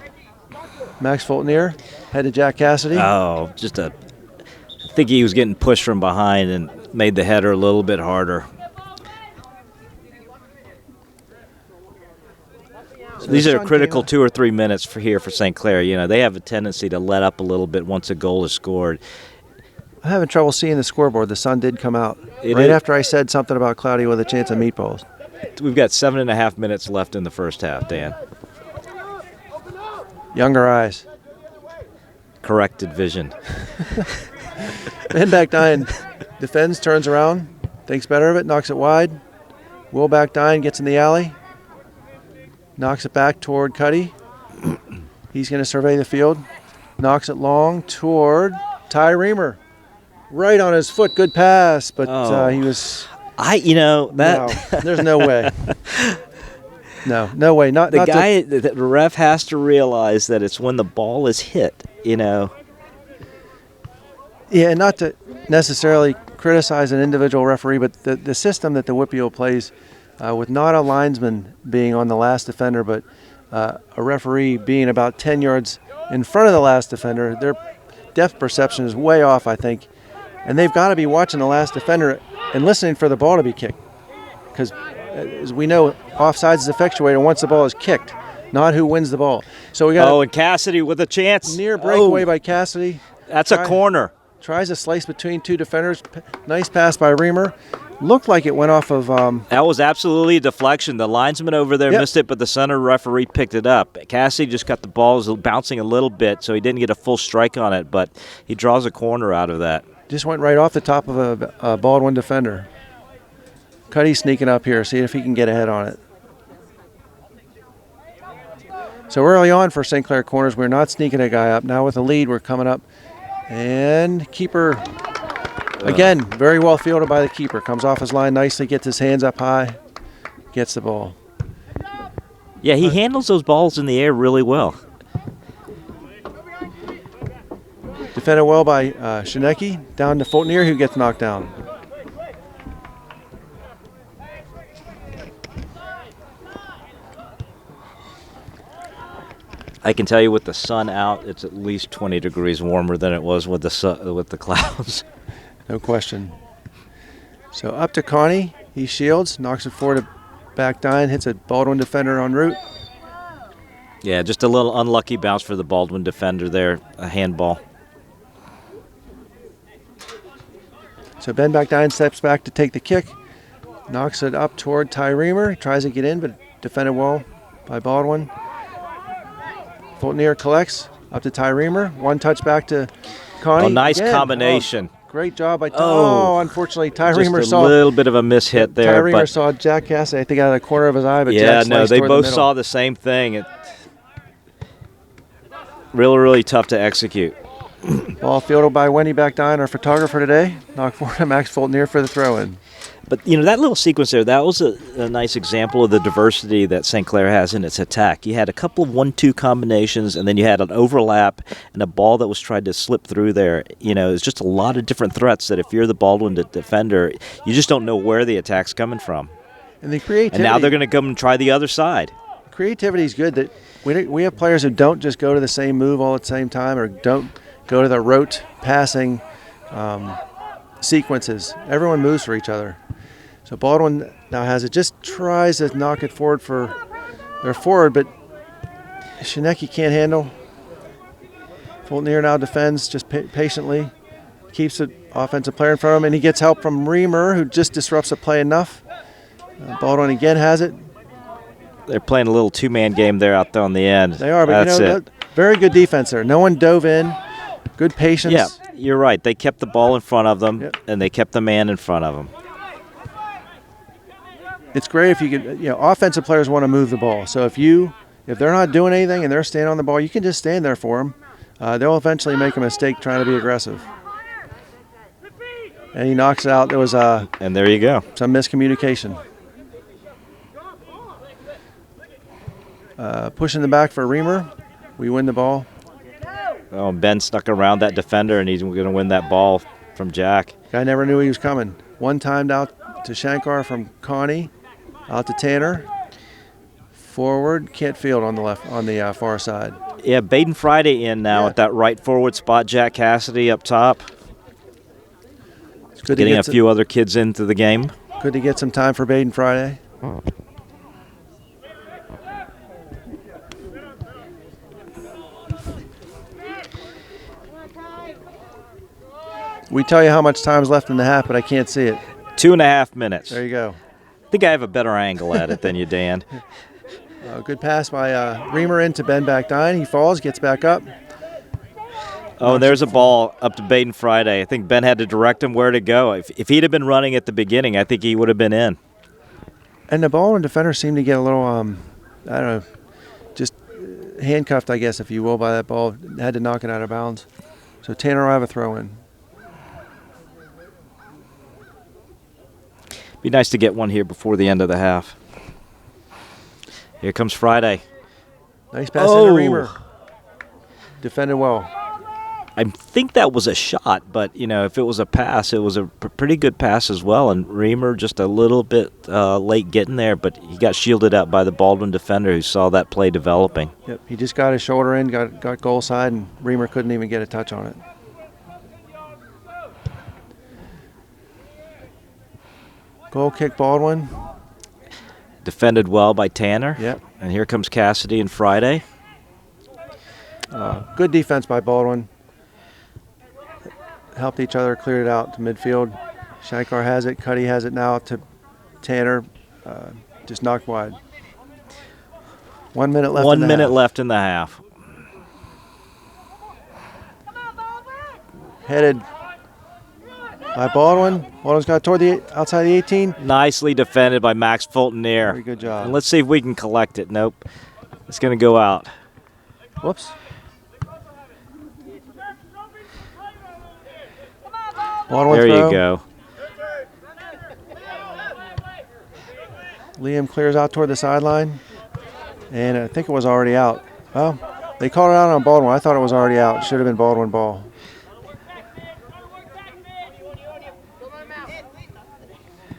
Max Fultonier, head to Jack Cassidy. Oh, I think he was getting pushed from behind and made the header a little bit harder. So these are critical 2 or 3 minutes for St. Clair. They have a tendency to let up a little bit once a goal is scored. I'm having trouble seeing the scoreboard. The sun did come out after I said something about cloudy with a chance of meatballs. We've got 7.5 minutes left in the first half, Dan. Younger eyes. Corrected vision. Ben Backdine defends, turns around, thinks better of it, knocks it wide. Will Backdine gets in the alley, knocks it back toward Cuddy. He's going to survey the field, knocks it long toward Ty Reamer. Right on his foot, good pass, but he was... that... No, there's no way. No way. The ref has to realize that it's when the ball is hit, Yeah, and not to necessarily criticize an individual referee, but the system that the WPO plays with not a linesman being on the last defender, but a referee being about 10 yards in front of the last defender, their depth perception is way off, I think. And they've got to be watching the last defender and listening for the ball to be kicked. Because, as we know, offsides is effectuated once the ball is kicked, not who wins the ball. So we got and Cassidy with a chance. Near breakaway by Cassidy. That's a corner. Tries a slice between 2 defenders. Nice pass by Reamer. Looked like it went off of... That was absolutely a deflection. The linesman over there missed it, but the center referee picked it up. Cassidy just got the ball bouncing a little bit, so he didn't get a full strike on it, but he draws a corner out of that. Just went right off the top of a Baldwin defender. Cuddy's sneaking up here, see if he can get ahead on it. So early on for St. Clair Corners, we're not sneaking a guy up. Now with the lead, we're coming up. And keeper Again, very well fielded by the keeper. Comes off his line nicely, gets his hands up high, gets the ball. Yeah, he handles those balls in the air really well. Defended well by Shineki. Down to Fultonier, who gets knocked down. I can tell you with the sun out, it's at least 20 degrees warmer than it was with the clouds. No question. So up to Connie. He shields, knocks it forward to back Dine, hits a Baldwin defender en route. Yeah, just a little unlucky bounce for the Baldwin defender there, a handball. So Ben Backdine steps back to take the kick, knocks it up toward Ty Reamer, tries to get in, but defended well by Baldwin. Fultonier collects up to Ty Reamer. One touch back to Connie. Oh, nice again. combination. Oh, great job by Ty. Oh, unfortunately, Ty Reamer Just saw a little bit of a mishit there. Ty Reamer saw Jack Cassidy, I think, out of the corner of his eye, but yeah, Jack no, they toward both the saw the same thing. Really, really tough to execute. Ball fielded by Wendy Backdine, our photographer today. Knocked forward to Max Fultonier for the throw-in. But, that little sequence there, that was a nice example of the diversity that St. Clair has in its attack. You had a couple of 1-2 combinations, and then you had an overlap and a ball that was tried to slip through there. It's just a lot of different threats that if you're the Baldwin defender, you just don't know where the attack's coming from. And the creativity. And now they're going to come and try the other side. Creativity is good. That we have players who don't just go to the same move all at the same time or don't go to the rote passing sequences. Everyone moves for each other. So Baldwin now has it, just tries to knock it forward for their forward, but Shineki can't handle. Fultonier now defends just patiently, keeps the offensive player in front of him, and he gets help from Reamer, who just disrupts the play enough. Baldwin again has it. They're playing a little two-man game there out there on the end. They are, but That's it. Very good defense there. No one dove in. Good patience. Yeah, you're right. They kept the ball in front of them, Yep. and they kept the man in front of them. It's great if you can, offensive players want to move the ball. So if they're not doing anything and they're standing on the ball, you can just stand there for them. They'll eventually make a mistake trying to be aggressive. And he knocks it out. There was and there you go. Some miscommunication. Pushing the back for Reamer. We win the ball. Oh, Ben stuck around that defender, and he's going to win that ball from Jack. Guy never knew he was coming. One timed out to Shankar from Connie. Out to Tanner. Forward, can't field on the left, on the far side. Yeah, Baden Friday in now at that right forward spot. Jack Cassidy up top. It's good getting to a few other kids into the game. Good to get some time for Baden Friday. We tell you how much time's left in the half, but I can't see it. 2.5 minutes. There you go. I think I have a better angle at it than you, Dan. Good pass by Reamer into Ben Backdine. He falls, gets back up. Oh, there's a ball up to Baden Friday. I think Ben had to direct him where to go. If he'd have been running at the beginning, I think he would have been in. And the Baldwin defender seemed to get a little, I don't know, just handcuffed, I guess, if you will, by that ball. Had to knock it out of bounds. So Tanner will have a throw in. Be nice to get one here before the end of the half. Here comes Friday. Nice pass into Reamer. Defended well. I think that was a shot, but, if it was a pass, it was a pretty good pass as well. And Reamer just a little bit late getting there, but he got shielded out by the Baldwin defender who saw that play developing. Yep, he just got his shoulder in, got goal side, and Reamer couldn't even get a touch on it. Goal kick Baldwin. Defended well by Tanner. Yep. And here comes Cassidy and Friday. Good defense by Baldwin. Helped each other, cleared it out to midfield. Shankar has it. Cuddy has it now to Tanner. Just knocked wide. 1 minute left. 1 minute left in the half. Headed by Baldwin. Baldwin's got toward the outside the 18. Nicely defended by Max Fultonier. Very good job. And let's see if we can collect it. Nope. It's going to go out. Whoops. Baldwin There throw. you go. Liam clears out toward the sideline, and I think it was already out. Well, they called it out on Baldwin. I thought it was already out. Should have been Baldwin ball.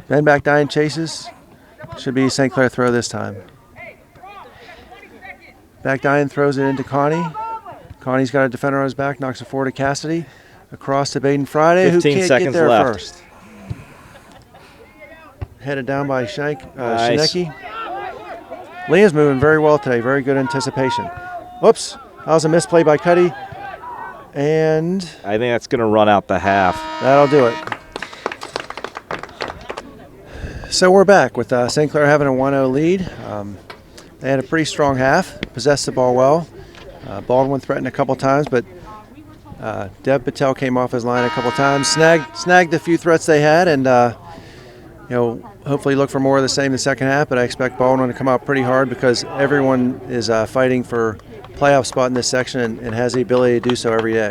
Ben back nine chases. Should be St. Clair throw this time. Back nine throws it into Connie. Connie's got a defender on his back, knocks it forward to Cassidy. Across to Baden Friday, who 15 can't get seconds there left. first. Headed down by Nice. Shineki. Liam's moving very well today. Very good anticipation. Whoops. That was a misplay by Cuddy. And I think that's going to run out the half. that'll do it. So we're back with St. Clair having a 1-0 lead. They had a pretty strong half, possessed the ball well. Baldwin threatened a couple times, but Deb Patel came off his line a couple times, snagged the few threats they had, and hopefully look for more of the same in the second half. But I expect Baldwin to come out pretty hard because everyone is fighting for playoff spot in this section and has the ability to do so every day.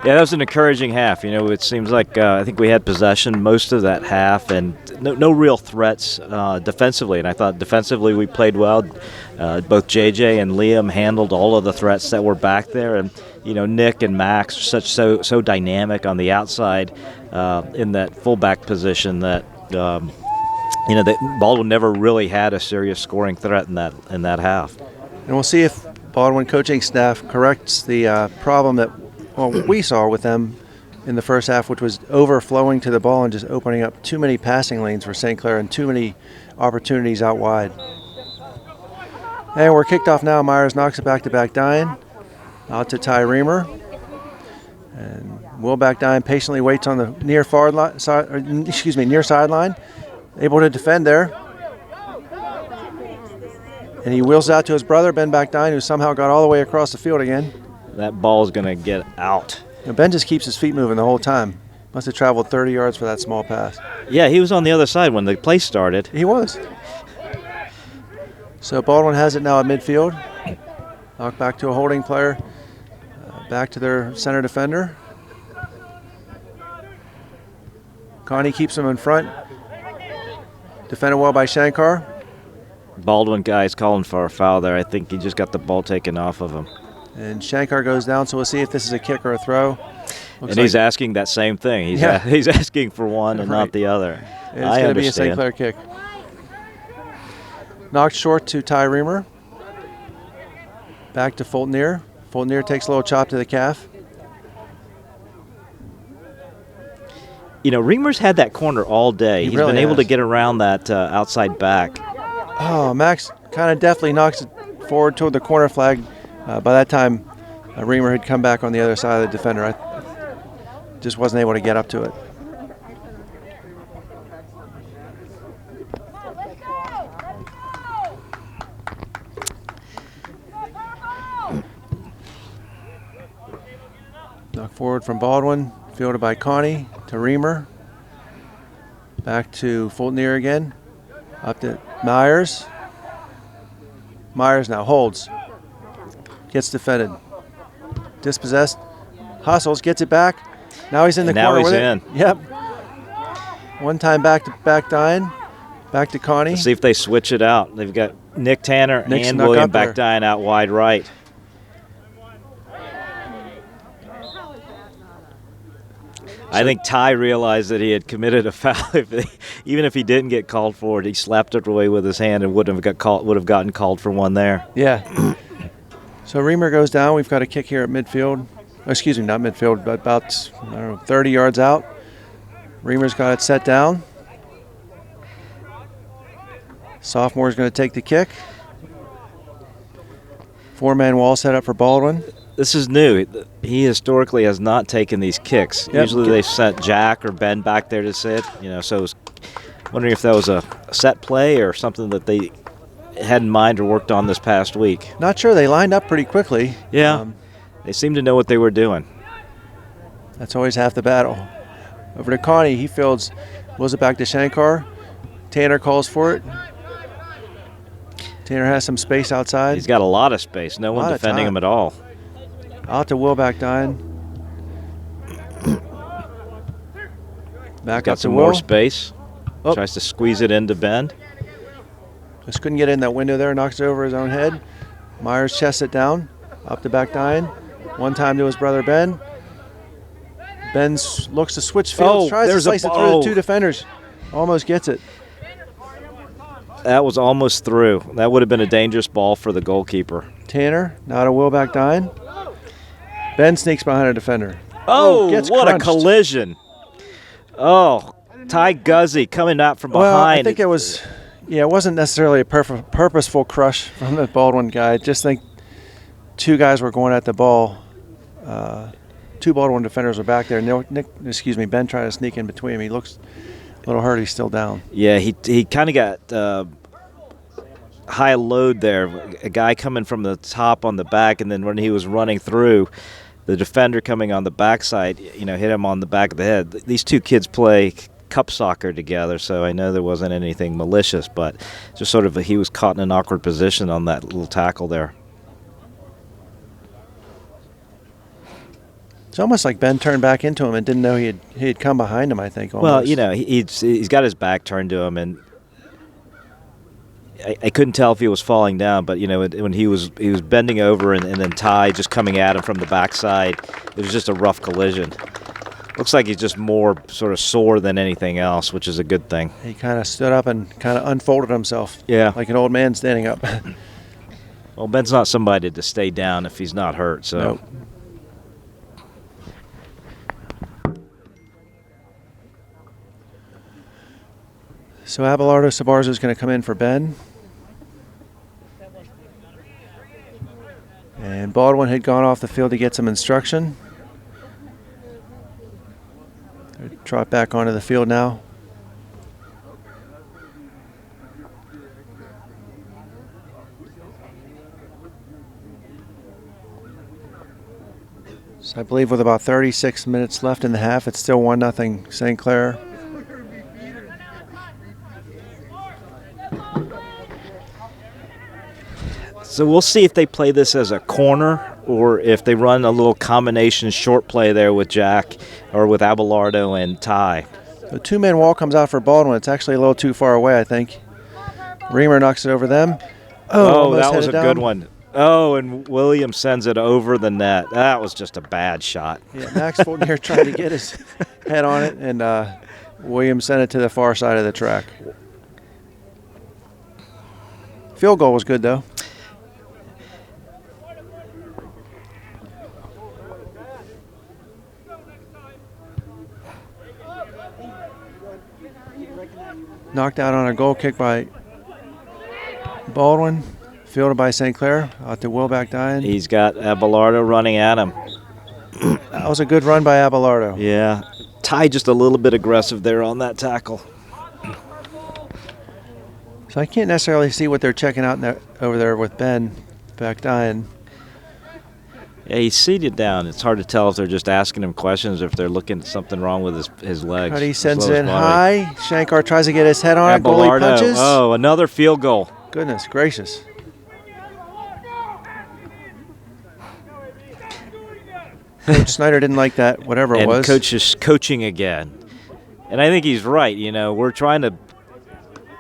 Yeah, that was an encouraging half. It seems like I think we had possession most of that half and no real threats defensively. And I thought defensively we played well. Both JJ and Liam handled all of the threats that were back there. And, Nick and Max are so dynamic on the outside in that fullback position that, that Baldwin never really had a serious scoring threat in that half. And we'll see if Baldwin coaching staff corrects the problem that we saw with them in the first half, which was overflowing to the ball and just opening up too many passing lanes for St. Clair and too many opportunities out wide. And we're kicked off now. Myers knocks it back to Backdine. Out to Ty Reamer. And Will Backdine patiently waits on the near sideline. Able to defend there. And he wheels out to his brother, Ben Backdine, who somehow got all the way across the field again. That ball's going to get out. Ben just keeps his feet moving the whole time. Must have traveled 30 yards for that small pass. Yeah, he was on the other side when the play started. He was. So Baldwin has it now at midfield. Knock back to a holding player. Back to their center defender. Connie keeps him in front. Defended well by Shankar. Baldwin guy's calling for a foul there. I think he just got the ball taken off of him. And Shankar goes down, so we'll see if this is a kick or a throw. And he's asking that same thing. He's asking for one and not the other. It's going to be a St. Clair kick. Knocked short to Ty Reamer. Back to Fultonier. Fultonier takes a little chop to the calf. Reamer's had that corner all day. He's been able to get around that outside back. Oh, Max kind of deftly knocks it forward toward the corner flag. By that time, Reamer had come back on the other side of the defender. I just wasn't able to get up to it. Knock forward from Baldwin, fielded by Connie to Reamer. Back to Fultonier again. Up to Myers. Myers now holds. Gets defended. Dispossessed. Hustles, gets it back. Now he's in the corner with it. Now he's in. Yep. One time back to Backdine. Back to Connie. Let's see if they switch it out. They've got Nick Tanner and William Backdine out wide right. I think Ty realized that he had committed a foul. Even if he didn't get called for it, he slapped it away with his hand and would have gotten called for one there. Yeah. So Reamer goes down. We've got a kick here at midfield. Excuse me, not midfield, but about 30 yards out. Reamer's got it set down. Sophomore's going to take the kick. Four-man wall set up for Baldwin. This is new. He historically has not taken these kicks. Yep. Usually they sent Jack or Ben back there to sit. So I was wondering if that was a set play or something that they had in mind or worked on this past week. Not sure. They lined up pretty quickly. Yeah. They seemed to know what they were doing. That's always half the battle. Over to Connie. He fields, wheels it back to Shankar. Tanner calls for it. Tanner has some space outside. He's got a lot of space. No one defending him at all. Out to Will Backdine. Back Got up to some Will. more space. Oh. Tries to squeeze it into Ben. Just couldn't get in that window there. Knocks it over his own head. Myers chests it down. Up to back Dine. One time to his brother Ben. Ben looks to switch fields. Tries to slice it through the two defenders. Almost gets it. That was almost through. That would have been a dangerous ball for the goalkeeper. Tanner, now to Will back Dine. Ben sneaks behind a defender. Oh, gets what crunched. a collision. Oh, Ty Guzzi coming out from behind. Well, I think it was, it wasn't necessarily a purposeful crush from the Baldwin guy. I just think two guys were going at the ball. Two Baldwin defenders were back there. Ben tried to sneak in between him. He looks a little hurt. He's still down. Yeah, he kind of got high load there. A guy coming from the top on the back, and then when he was running through, the defender coming on the backside, hit him on the back of the head. These two kids play cup soccer together, so I know there wasn't anything malicious, but just sort of he was caught in an awkward position on that little tackle there. It's almost like Ben turned back into him and didn't know he had come behind him, I think. Almost. Well, he's got his back turned to him, and I couldn't tell if he was falling down, but when he was bending over and then Ty just coming at him from the backside, it was just a rough collision. Looks like he's just more sort of sore than anything else, which is a good thing. He kind of stood up and kind of unfolded himself. Yeah. Like an old man standing up. Well, Ben's not somebody to stay down if he's not hurt, so. Nope. So Abelardo Sabarzo is going to come in for Ben. And Baldwin had gone off the field to get some instruction. Trot back onto the field now. So I believe with about 36 minutes left in the half, it's still 1-0 St. Clair. So we'll see if they play this as a corner or if they run a little combination short play there with Jack or with Abelardo and Ty. The two-man wall comes out for Baldwin. It's actually a little too far away, I think. Reamer knocks it over them. Oh, that was a good one. Oh, and Williams sends it over the net. That was just a bad shot. Yeah, Max Fulton tried to get his head on it, and Williams sent it to the far side of the track. Field goal was good, though. Knocked out on a goal kick by Baldwin. Fielded by St. Clair. Out to Wilback Dine. He's got Abelardo running at him. That was a good run by Abelardo. Yeah. Ty just a little bit aggressive there on that tackle. So I can't necessarily see what they're checking out over there with Ben back Dine. Yeah, he's seated down. It's hard to tell if they're just asking him questions or if they're looking at something wrong with his legs. But he sends it in high. Shankar tries to get his head on it. Goalie punches. Oh, another field goal. Goodness gracious. Coach Snyder didn't like that, whatever it was. And Coach is coaching again. And I think he's right. We're trying to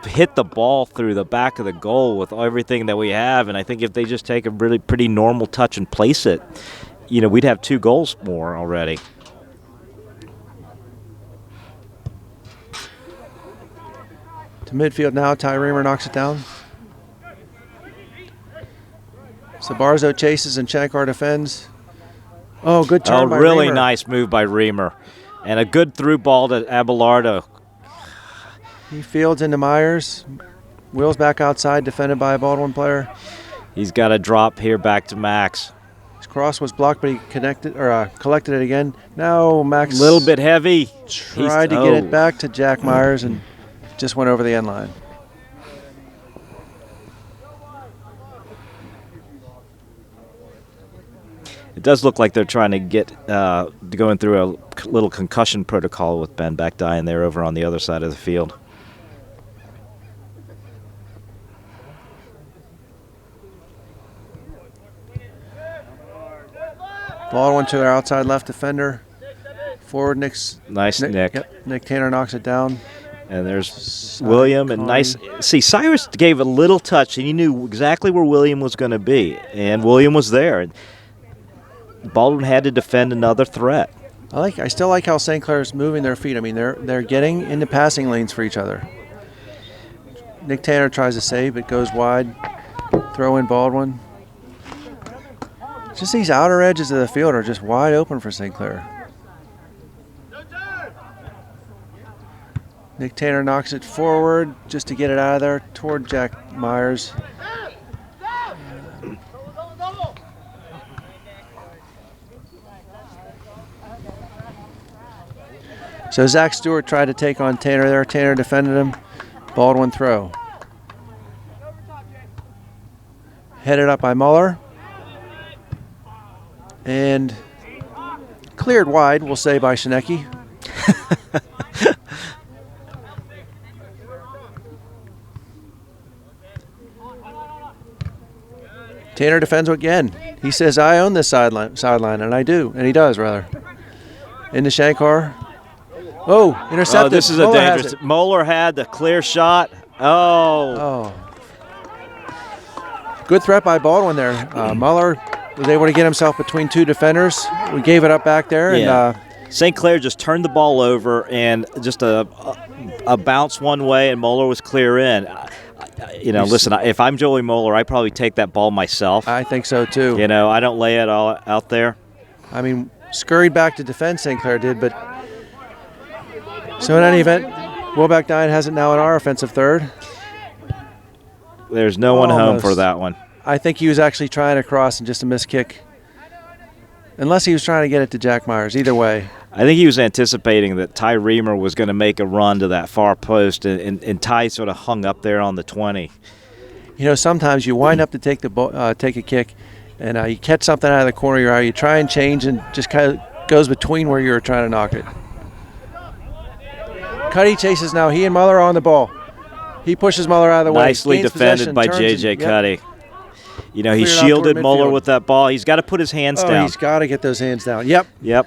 hit the ball through the back of the goal with everything that we have, and I think if they just take a really pretty normal touch and place it, we'd have 2 goals more already. To midfield now, Ty Reamer knocks it down. Sabarzo chases and Shankar defends. Oh, good turn by really Reamer. Nice move by Reamer. And a good through ball to Abelardo. He fields into Myers. Will's back outside, defended by a Baldwin player. He's got a drop here back to Max. His cross was blocked, but he collected it again. Now Max. A little bit heavy. Tried to get it back to Jack Myers and just went over the end line. It does look like they're trying to get going through a little concussion protocol with Ben back dying there over on the other side of the field. Baldwin to their outside left defender. Forward, Nick's. Nice, Nick. Yep, Nick Tanner knocks it down. And there's William, and nice. See, Cyrus gave a little touch, and he knew exactly where William was going to be, and William was there. And Baldwin had to defend another threat. I still like how St. Clair's moving their feet. I mean, they're getting into passing lanes for each other. Nick Tanner tries to save, it goes wide. Throw in Baldwin. Just these outer edges of the field are just wide open for St. Clair. Nick Tanner knocks it forward just to get it out of there toward Jack Myers. So Zach Stewart tried to take on Tanner there. Tanner defended him. Baldwin throw. Headed up by Muller. And cleared wide, we'll say, by Shineki. Tanner defends again. He says, I own this sideline, and I do. And he does, rather. Into Shankar. Oh, intercepted. Oh, this is Moeller a dangerous. Moeller had the clear shot. Oh. Good threat by Baldwin there. Muller was able to get himself between two defenders. We gave it up back there. Yeah. And St. Clair just turned the ball over, and just a bounce one way, and Moeller was clear in. Listen, if I'm Joey Moeller, I'd probably take that ball myself. I think so, too. I don't lay it all out there. I mean, scurried back to defend, St. Clair did, but so in any event, Wilbeck Dine has it now in our offensive third. There's no one home for that one. I think he was actually trying to cross and just a missed kick. Unless he was trying to get it to Jack Myers. Either way. I think he was anticipating that Ty Reamer was going to make a run to that far post, and Ty sort of hung up there on the 20. Sometimes you wind up to take a kick, and you catch something out of the corner of your eye. You try and change, and just kind of goes between where you were trying to knock it. Cuddy chases now. He and Muller are on the ball. He pushes Muller out of the way. Nicely defended by J.J. Cuddy. He shielded Muller with that ball. He's got to put his hands down. He's got to get those hands down. Yep.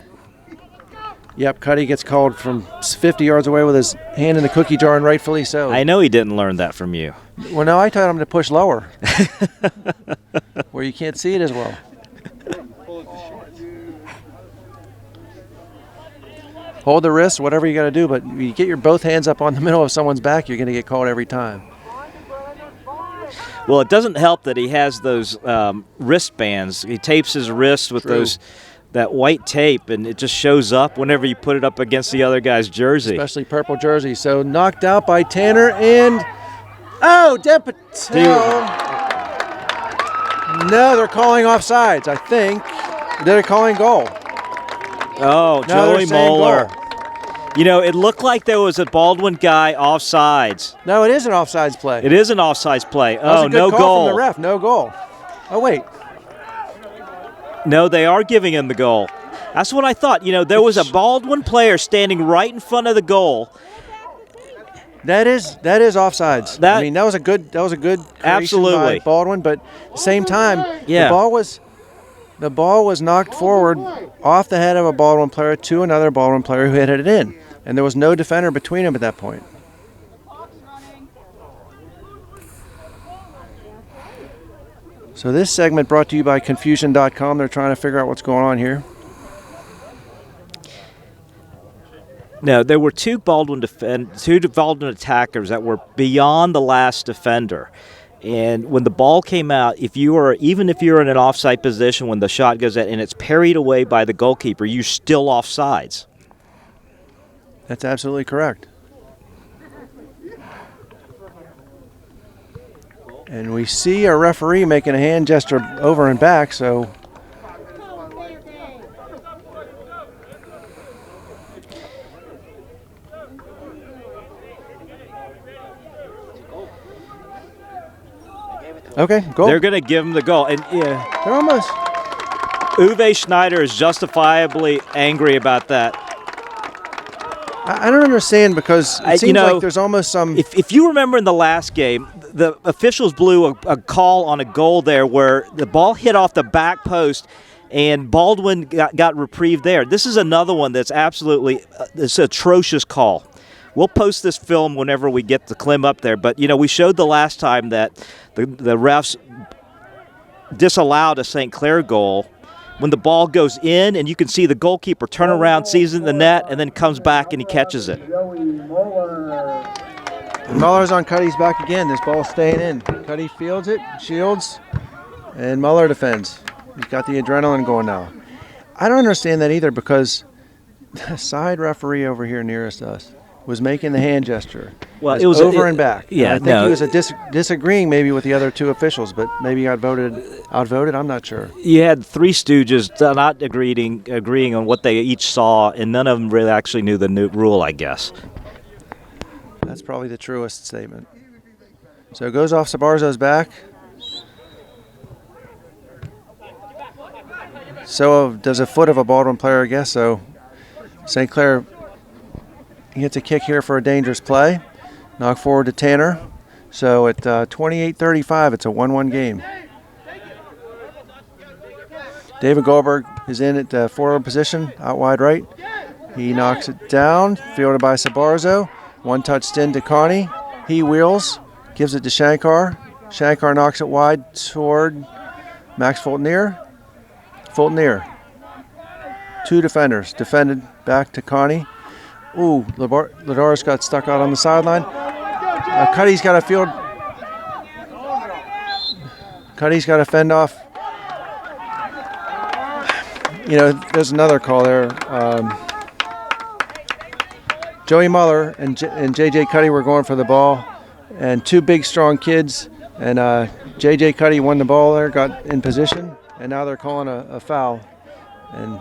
Cuddy gets called from 50 yards away with his hand in the cookie jar, and rightfully so. I know he didn't learn that from you. Well, no, I told him to push lower, where you can't see it as well. Hold the wrist, whatever you got to do, but you get your both hands up on the middle of someone's back, you're going to get called every time. Well, it doesn't help that he has those wristbands. He tapes his wrist with that white tape, and it just shows up whenever you put it up against the other guy's jersey. Especially purple jersey. So knocked out by Tanner, and Deb Patel. No, they're calling offsides, I think. They're calling goal. Oh, Joey Moeller. It looked like there was a Baldwin guy offsides. No, it is an offsides play. It is an offsides play. Oh, no goal from the ref. No goal. Oh, wait. No, they are giving him the goal. That's what I thought. There was a Baldwin player standing right in front of the goal. That is offsides. That was a good creation absolutely by Baldwin, but at the same time, the ball was knocked forward off the head of a Baldwin player to another Baldwin player who hit it in. And there was no defender between them at that point. So this segment brought to you by Confusion.com. They're trying to figure out what's going on here. No, there were two Baldwin attackers that were beyond the last defender. And when the ball came out, even if you're in an offside position when the shot goes out and it's parried away by the goalkeeper, you're still offsides. That's absolutely correct. And we see a referee making a hand gesture over and back, so okay, goal. They're going to give him the goal. And they're almost. Uwe Schneider is justifiably angry about that. I don't understand, because it seems like there's almost some. If you remember in the last game, the officials blew a call on a goal there where the ball hit off the back post, and Baldwin got reprieved there. This is another one that's absolutely this atrocious call. We'll post this film whenever we get the Clem up there, but we showed the last time that the refs disallowed a St. Clair goal when the ball goes in, and you can see the goalkeeper turn around, sees it in the net, and then comes back and he catches it. Muller's on Cuddy's back again. This ball's staying in. Cuddy fields it, shields, and Muller defends. He's got the adrenaline going now. I don't understand that either, because the side referee over here nearest us was making the hand gesture. Well, it was over and back. Yeah, and I think he was disagreeing maybe with the other two officials, but maybe got outvoted. I'm not sure. You had three stooges not agreeing on what they each saw, and none of them really actually knew the new rule, I guess. That's probably the truest statement. So it goes off Sabarzo's back. So does a foot of a Baldwin player, I guess. So St. Clair gets a kick here for a dangerous play. Knock forward to Tanner. So at 28-35, it's a 1-1 game. David Goldberg is in at forward position, out wide right. He knocks it down, fielded by Sabarzo. One-touch stint to Connie. He wheels, gives it to Shankar. Shankar knocks it wide toward Max Fultonier. Two defenders. Defended back to Connie. Ooh, Ladaris got stuck out on the sideline. Cuddy's got to field. Cuddy's got to fend off. There's another call there. Joey Muller and J.J. Cuddy were going for the ball, and two big, strong kids. And J.J. Cuddy won the ball there, got in position, and now they're calling a foul. And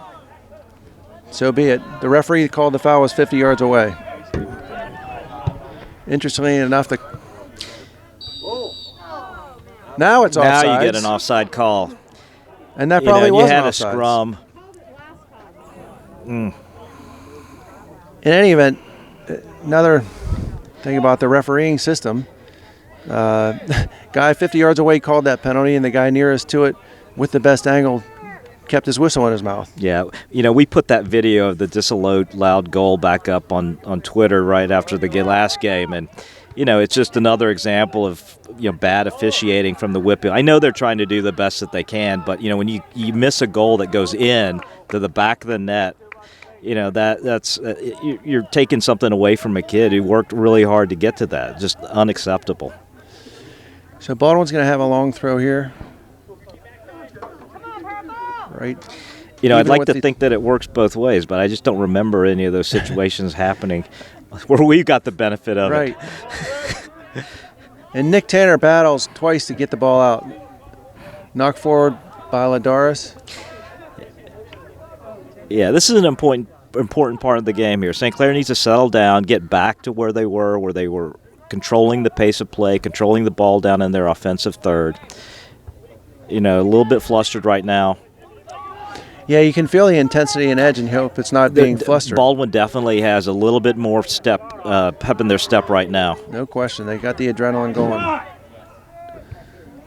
so be it. The referee called the foul was 50 yards away. Interestingly enough, now it's offside. Now you get an offside call. And that probably was you had offsides. A scrum. In any event, another thing about the refereeing system, guy 50 yards away called that penalty, and the guy nearest to it with the best angle kept his whistle in his mouth. Yeah, we put that video of the disallowed goal back up on Twitter right after the last game, and it's just another example of bad officiating from the Whitfield. I know they're trying to do the best that they can, but when you miss a goal that goes in to the back of the net, that's you're taking something away from a kid who worked really hard to get to that. Just unacceptable. So Baldwin's going to have a long throw here. Right. I'd like to think that it works both ways, but I just don't remember any of those situations happening where we got the benefit of it. Right. And Nick Tanner battles twice to get the ball out. Knocked forward by Ladaris. Yeah, this is an important part of the game here. St. Clair needs to settle down, get back to where they were controlling the pace of play, controlling the ball down in their offensive third. A little bit flustered right now. Yeah, you can feel the intensity and edge and hope it's not being flustered. Baldwin definitely has a little bit more pep in their step right now. No question. They got the adrenaline going.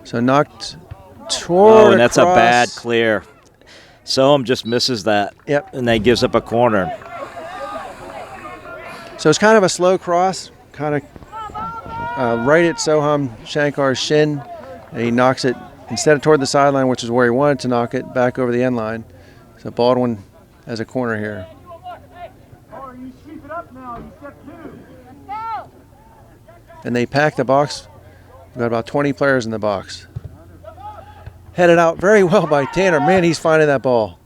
So knocked toward and that's across. A bad clear. Soham just misses that. Yep. And then gives up a corner. So it's kind of a slow cross, kind of right at Soham Shankar's shin, and he knocks it instead of toward the sideline, which is where he wanted to knock it, back over the end line. So Baldwin has a corner here. And they pack the box. We've got about 20 players in the box. Headed out very well by Tanner. Man, he's finding that ball.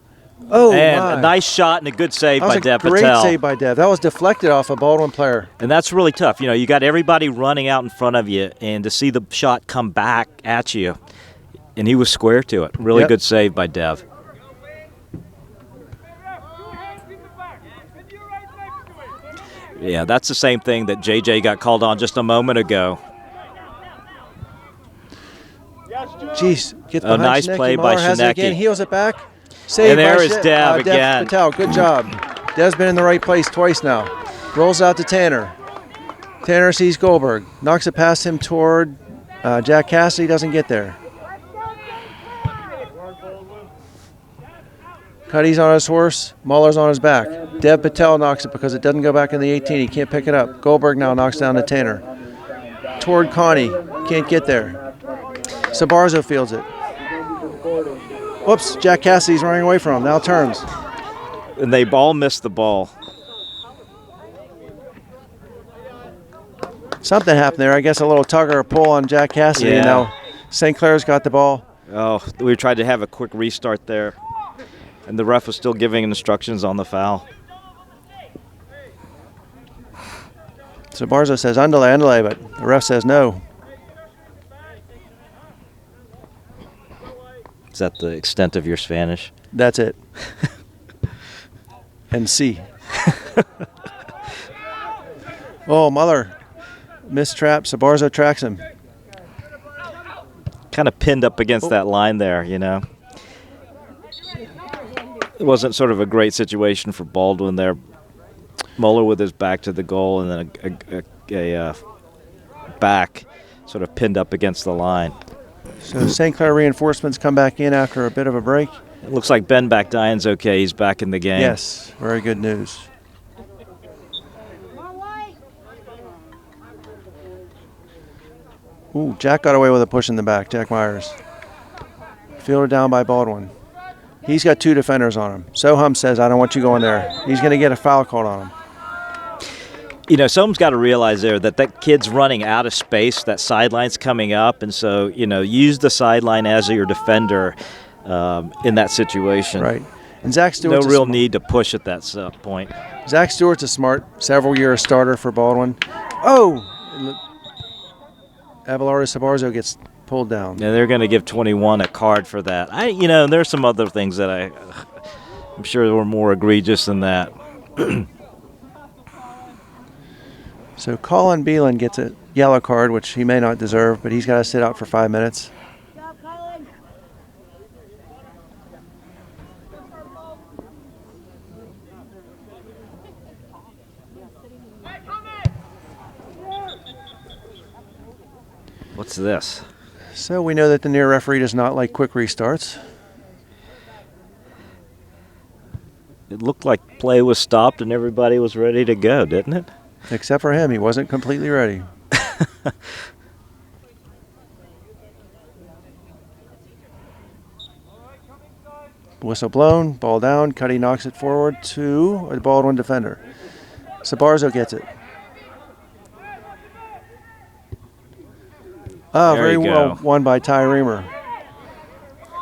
Oh, and my. A nice shot and a good save by Dev That was a great Patel. save by Dev. That was deflected off a Baldwin player. And that's really tough. You got everybody running out in front of you, and to see the shot come back at you, and he was square to it. Really good save by Dev. Yeah, that's the same thing that JJ got called on just a moment ago. Jeez, get behind nice Shineki. play by Muller has it again, Shineki. heals it back. Save And there by is Dev again. Patel, good job. Dev's been in the right place twice now. Rolls out to Tanner. Tanner sees Goldberg. Knocks it past him toward Jack Cassidy. Doesn't get there. Cuddy's on his horse. Muller's on his back. Dev Patel knocks it because it doesn't go back in the 18. He can't pick it up. Goldberg now knocks down the Tanner. Toward Connie. Can't get there. Sabarzo fields it. Whoops, Jack Cassidy's running away from him. Now turns. And they all missed the ball. Something happened there. I guess a little tug or pull on Jack Cassidy. Yeah. Now St. Clair's got the ball. Oh, we tried to have a quick restart there. And the ref was still giving instructions on the foul. So Barzo says, underlay, but the ref says no. Is that the extent of your Spanish? That's it. And C. Oh, Muller. Mistrap. Sabarzo tracks him. Kind of pinned up against that line there, you know. It wasn't sort of a great situation for Baldwin there. Muller with his back to the goal and then a back sort of pinned up against the line. So St. Clair reinforcements come back in after a bit of a break. It looks like Ben Bakdian's okay. He's back in the game. Yes, very good news. Ooh, Jack got away with a push in the back, Jack Myers. Fielded down by Baldwin. He's got 2 defenders on him. Soham says, I don't want you going there. He's going to get a foul called on him. You know, someone's got to realize there that that kid's running out of space, that sideline's coming up, and so, you know, use the sideline as your defender in that situation. Right. And Zach Stewart's no real need to push at that point. Zach Stewart's a smart, several-year starter for Baldwin. Oh! Abelardo Sabarzo gets pulled down. Yeah, they're going to give 21 a card for that. You know, there's some other things that I'm sure were more egregious than that. So Colin Beelan gets a yellow card, which he may not deserve, but he's got to sit out for 5 minutes. What's this? So we know that the near referee does not like quick restarts. It looked like play was stopped and everybody was ready to go, didn't it? Except for him. He wasn't completely ready. Whistle blown, ball down. Cuddy knocks it forward to a Baldwin defender. Sabarzo gets it. Ah, very well won by Ty Reamer.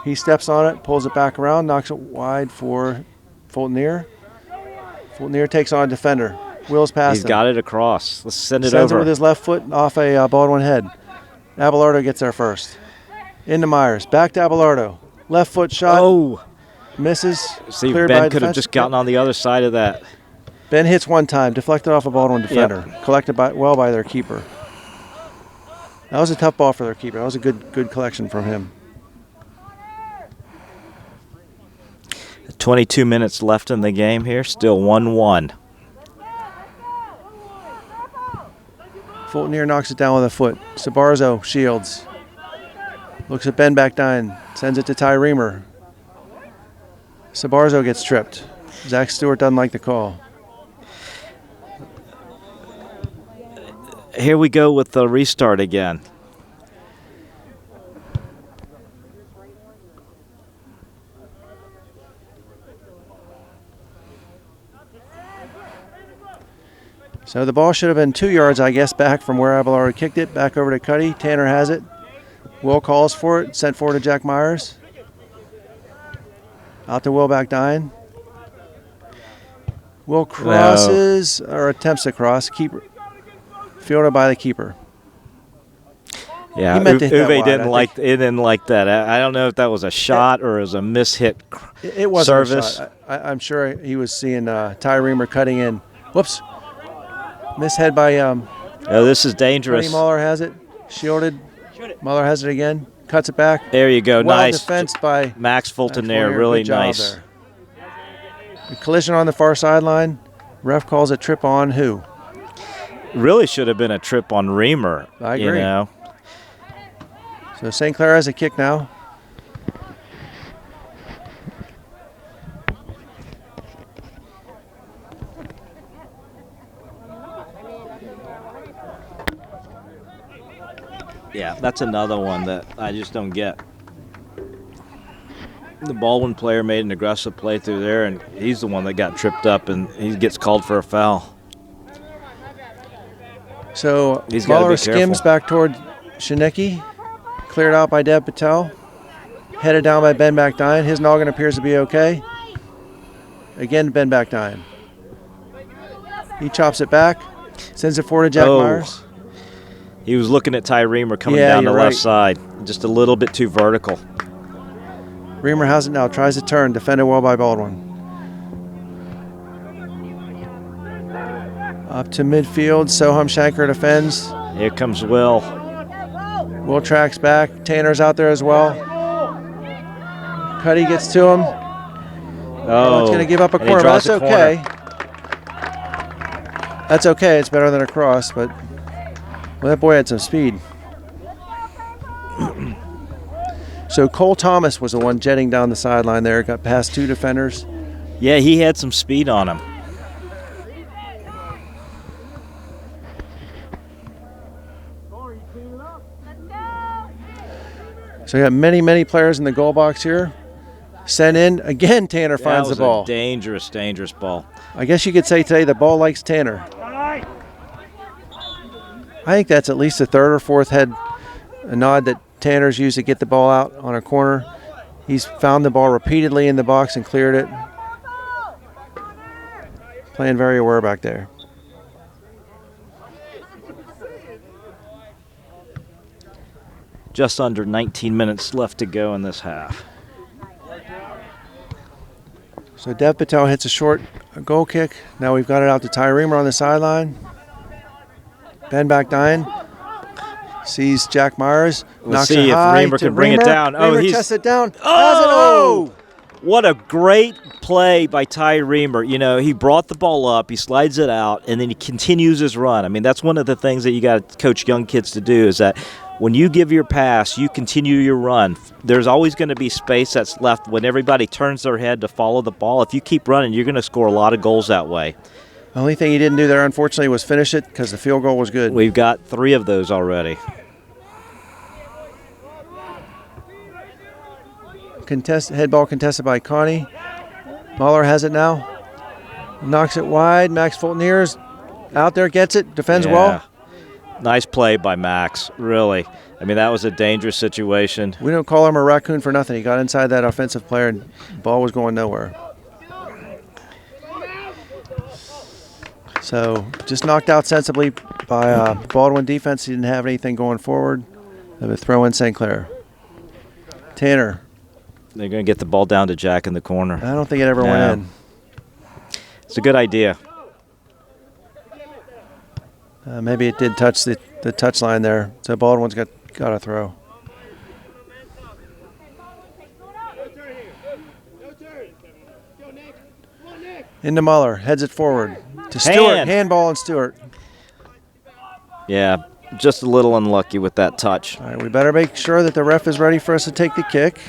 He steps on it, pulls it back around, knocks it wide for Fulton-Near. Fulton-Near takes on a defender. Wheels past him. He's got it across. Let's send it Sends over. it with his left foot off a Baldwin head. Abelardo gets there first. Into Myers. Back to Abelardo. Left foot shot. Oh. Misses. See, Cleared Ben by could have defense. just gotten on the other side of that. Ben hits one time. Deflected off a Baldwin defender. Yep. Collected well by their keeper. That was a tough ball for their keeper. That was a good collection from him. 22 minutes left in the game here. Still 1-1. Fulton-Near knocks it down with a foot. Sabarzo shields. Looks at Ben Bakdine. Sends it to Ty Reamer. Sabarzo gets tripped. Zach Stewart doesn't like the call. Here we go with the restart again. So the ball should have been 2 yards, I guess, back from where Abelardo kicked it. Back over to Cuddy. Tanner has it. Will calls for it. Sent forward to Jack Myers. Out to Will Bakdine. Will crosses, or attempts to cross. Keeper. Fielded by the keeper. Yeah, He meant to hit that Uwe wide, didn't like that. I don't know if that was a shot or it was a mishit It wasn't service. a shot. I'm sure he was seeing Ty Reamer cutting in. Whoops. Mishead by Oh, this is Cuddy. dangerous. Muller has it. Shielded. Muller has it again. Cuts it back. There you go. Well Nice. defense by Max Fulton there. Fulton-Near. Really Good job nice. there. A collision on the far sideline. Ref calls a trip on who? Really should have been a trip on Reamer. I agree. You know? So St. Clair has a kick now. Yeah, that's another one that I just don't get. The Baldwin player made an aggressive play through there, and he's the one that got tripped up, and he gets called for a foul. So He's gotta Muller be careful. skims back toward Shinicki. Cleared out by Dev Patel. Headed down by Ben Bakdine. His noggin appears to be okay. Again, Ben Bakdine. He chops it back. Sends it forward to Jack Myers. He was looking at Ty Reamer coming Yeah, down the you're left right. side. Just a little bit too vertical. Reamer has it now. Tries to turn. Defended well by Baldwin. Up to midfield. Soham Shankar defends. Here comes Will. Will tracks back. Tanner's out there as well. Cuddy gets to him. Oh, It's going to give up a and he corner, but draws that's a corner. okay. That's okay. It's better than a cross, but well, that boy had some speed. So Cole Thomas was the one jetting down the sideline there. Got past 2 defenders. Yeah, he had some speed on him. So we got many, many players in the goal box here. Sent in. Again, Tanner finds the ball. That was a dangerous, dangerous ball. I guess you could say today the ball likes Tanner. I think that's at least the third or fourth head nod that Tanner's used to get the ball out on a corner. He's found the ball repeatedly in the box and cleared it. Playing very aware back there. Just under 19 minutes left to go in this half. So Dev Patel hits a short goal kick. Now we've got it out to Ty Reamer on the sideline. Ben Bakdine sees Jack Myers. We'll knocks see it if high Reamer to can bring it down. Oh, Reamer he's- chests it down. Oh! What a great play by Ty Reamer. You know, he brought the ball up, he slides it out, and then he continues his run. I mean, that's one of the things that you got to coach young kids to do is that when you give your pass, you continue your run. There's always going to be space that's left when everybody turns their head to follow the ball. If you keep running, you're going to score a lot of goals that way. The only thing he didn't do there, unfortunately, was finish it because the field goal was good. We've got 3 of those already. Head ball contested by Connie. Muller has it now. Knocks it wide. Max Fultner's out there, gets it, defends well. Nice play by Max, really. I mean, that was a dangerous situation. We don't call him a raccoon for nothing. He got inside that offensive player and the ball was going nowhere. So just knocked out sensibly by Baldwin defense. He didn't have anything going forward. They would throw in St. Clair. Tanner. They're going to get the ball down to Jack in the corner. I don't think it ever went in. It's a good idea. Maybe it did touch the touch line there. So Baldwin's got a throw. Into Muller. Heads it forward. To Stewart. Handball on Stewart. Yeah, just a little unlucky with that touch. All right, we better make sure that the ref is ready for us to take the kick.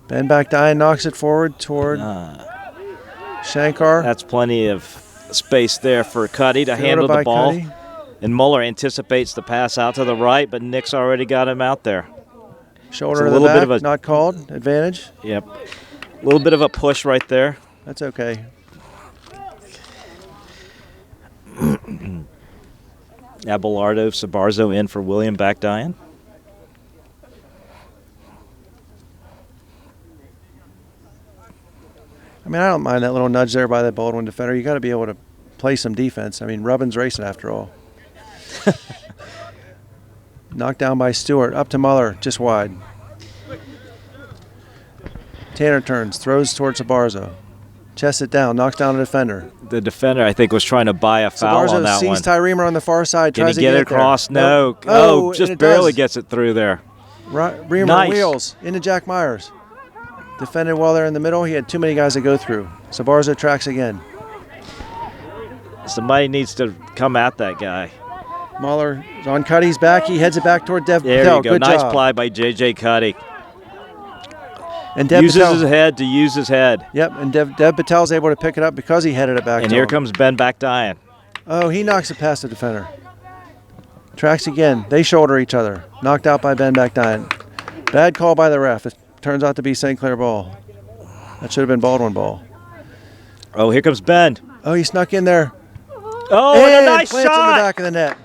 Ben Bakdine knocks it forward toward Shankar. That's plenty of space there for Cuddy to handle the ball. Cuddy. And Muller anticipates the pass out to the right, but Nick's already got him out there. Shoulder to the back, not called. Advantage. Yep. A little bit of a push right there. That's okay. Abelardo Sabarzo in for William Bakdine. I mean, I don't mind that little nudge there by the Baldwin defender. You got to be able to play some defense. I mean, Rubbin's racing after all. Knocked down by Stewart. Up to Muller, just wide. Tanner turns, throws towards Sabarzo. Chests it down, knocks down a defender. The defender, I think, was trying to buy a foul on that Sabarzo one. sees Ty Reamer on the far side, Can tries he to get it across? there. No. Oh, just and it barely does. gets it through there. Reamer Nice. wheels into Jack Myers. Defended well there in the middle. He had too many guys to go through. Sabarzo tracks again. Somebody needs to come at that guy. Muller is on Cuddy's back. He heads it back toward Dev There Patel. you go. Good Nice job. play by J.J. Cuddy. And Dev Uses Patel. his head to use his head. Yep, and Dev Patel's able to pick it up because he headed it back And to here him. comes Ben Bakdine. Oh, he knocks it past the defender. Tracks again. They shoulder each other. Knocked out by Ben Bakdine. Bad call by the ref. It turns out to be St. Clair ball. That should have been Baldwin ball. Oh, here comes Ben. Oh, he snuck in there. Oh, and a nice plants in the shot. back of the net.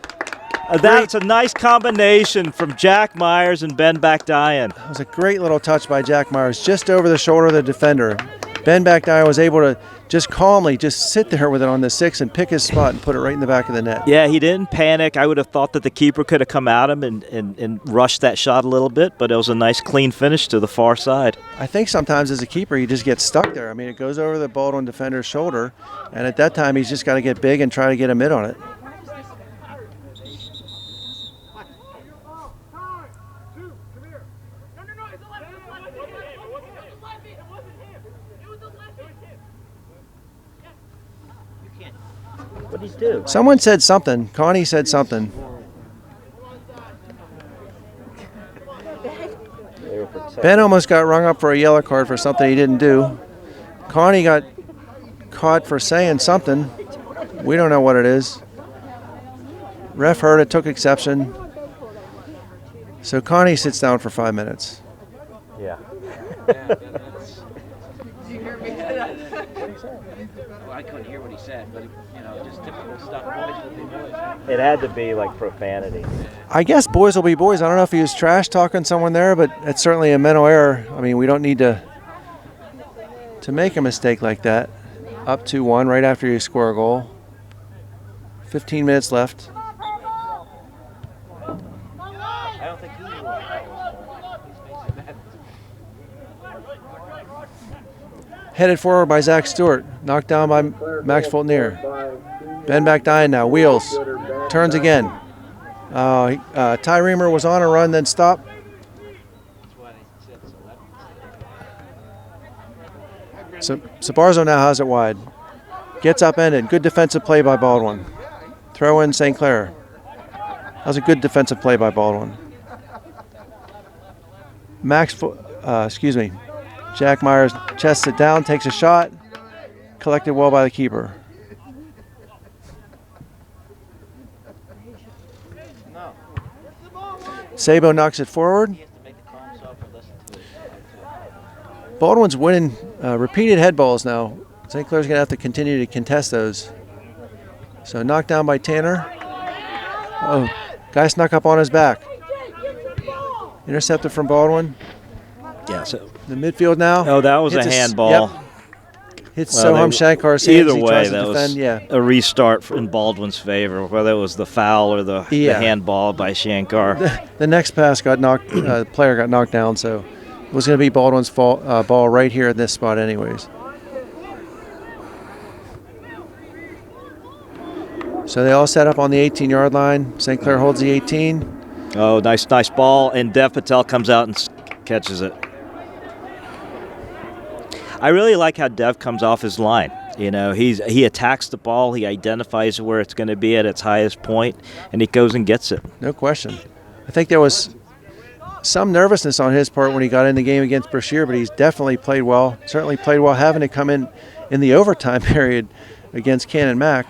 That's a nice combination from Jack Myers and Ben Bakdine. It was a great little touch by Jack Myers, just over the shoulder of the defender. Ben Bakdine was able to just calmly just sit there with it on the 6 and pick his spot and put it right in the back of the net. Yeah, he didn't panic. I would have thought that the keeper could have come at him and rushed that shot a little bit, but it was a nice clean finish to the far side. I think sometimes as a keeper you just get stuck there. I mean, it goes over the Baldwin defender's shoulder, and at that time he's just got to get big and try to get a mid on it. What did he do? Someone said something. Connie said something. Ben almost got rung up for a yellow card for something he didn't do. Connie got caught for saying something. We don't know what it is. Ref heard it, took exception. So Connie sits down for 5 minutes. Yeah. Well, I couldn't hear what he said, but just typical stuff. Boys will be boys. It had to be like profanity. I guess boys will be boys. I don't know if he was trash talking someone there, but it's certainly a mental error. I mean, we don't need to make a mistake like that. Up 2-1 right after you score a goal. 15 minutes left. I don't think he knew Headed forward by Zach Stewart. Knocked down by Max Fultner. Ben Bakdine now. Wheels. Turns again. Ty Reamer was on a run, then stopped. So Sabarzo now has it wide. Gets upended. Good defensive play by Baldwin. Throw in St. Clair. That was a good defensive play by Baldwin. Jack Myers chests it down, takes a shot. Collected well by the keeper. Sabo knocks it forward. Baldwin's winning repeated head balls now. St. Clair's going to have to continue to contest those. So knocked down by Tanner. Oh, guy snuck up on his back. Intercepted from Baldwin. Yeah, so The midfield now. Oh, that was Hits a handball. Yep. Hits Soham Shankar's hands. Either He way, tries to that defend. was Yeah. a restart in Baldwin's favor, whether it was the foul or the handball by Shankar. The next pass got knocked. Player got knocked down, so it was going to be Baldwin's ball right here in this spot, anyways. So they all set up on the 18-yard line. St. Clair holds the 18. Oh, nice ball, and Dev Patel comes out and catches it. I really like how Dev comes off his line. You know, he attacks the ball, he identifies where it's going to be at its highest point, and he goes and gets it. No question. I think there was some nervousness on his part when he got in the game against Brashear, but he's definitely played well. Certainly played well having to come in the overtime period against Cannon Mac,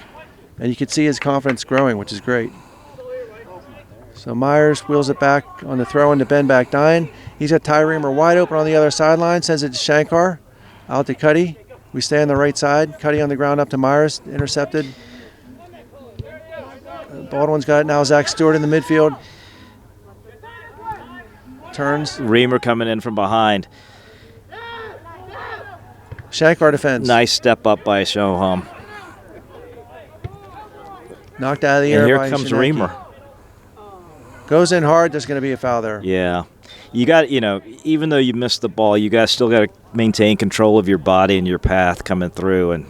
and you could see his confidence growing, which is great. So Myers wheels it back on the throw into Ben Bakdine. He's got Ty Reamer wide open on the other sideline, sends it to Shankar. Out to Cuddy. We stay on the right side. Cuddy on the ground up to Myers. Intercepted. Baldwin's got it now. Zach Stewart in the midfield. Turns. Reamer coming in from behind. Shankar defends. Nice step up by Soham. Knocked out of the air. And here by comes Shinaki. Reamer. Goes in hard. There's going to be a foul there. Yeah. You got, even though you missed the ball, you guys still got to maintain control of your body and your path coming through. And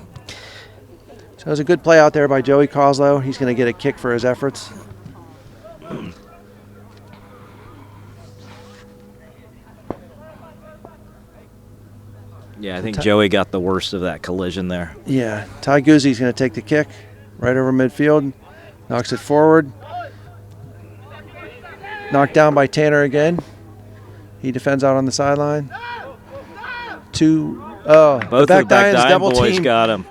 so it was a good play out there by Joey Coslow. He's going to get a kick for his efforts. yeah, I think Joey got the worst of that collision there. Yeah. Ty Guzzi's going to take the kick right over midfield. Knocks it forward. Knocked down by Tanner again. He defends out on the sideline. Both of the Bakdine's Bakdine double boys team. got him.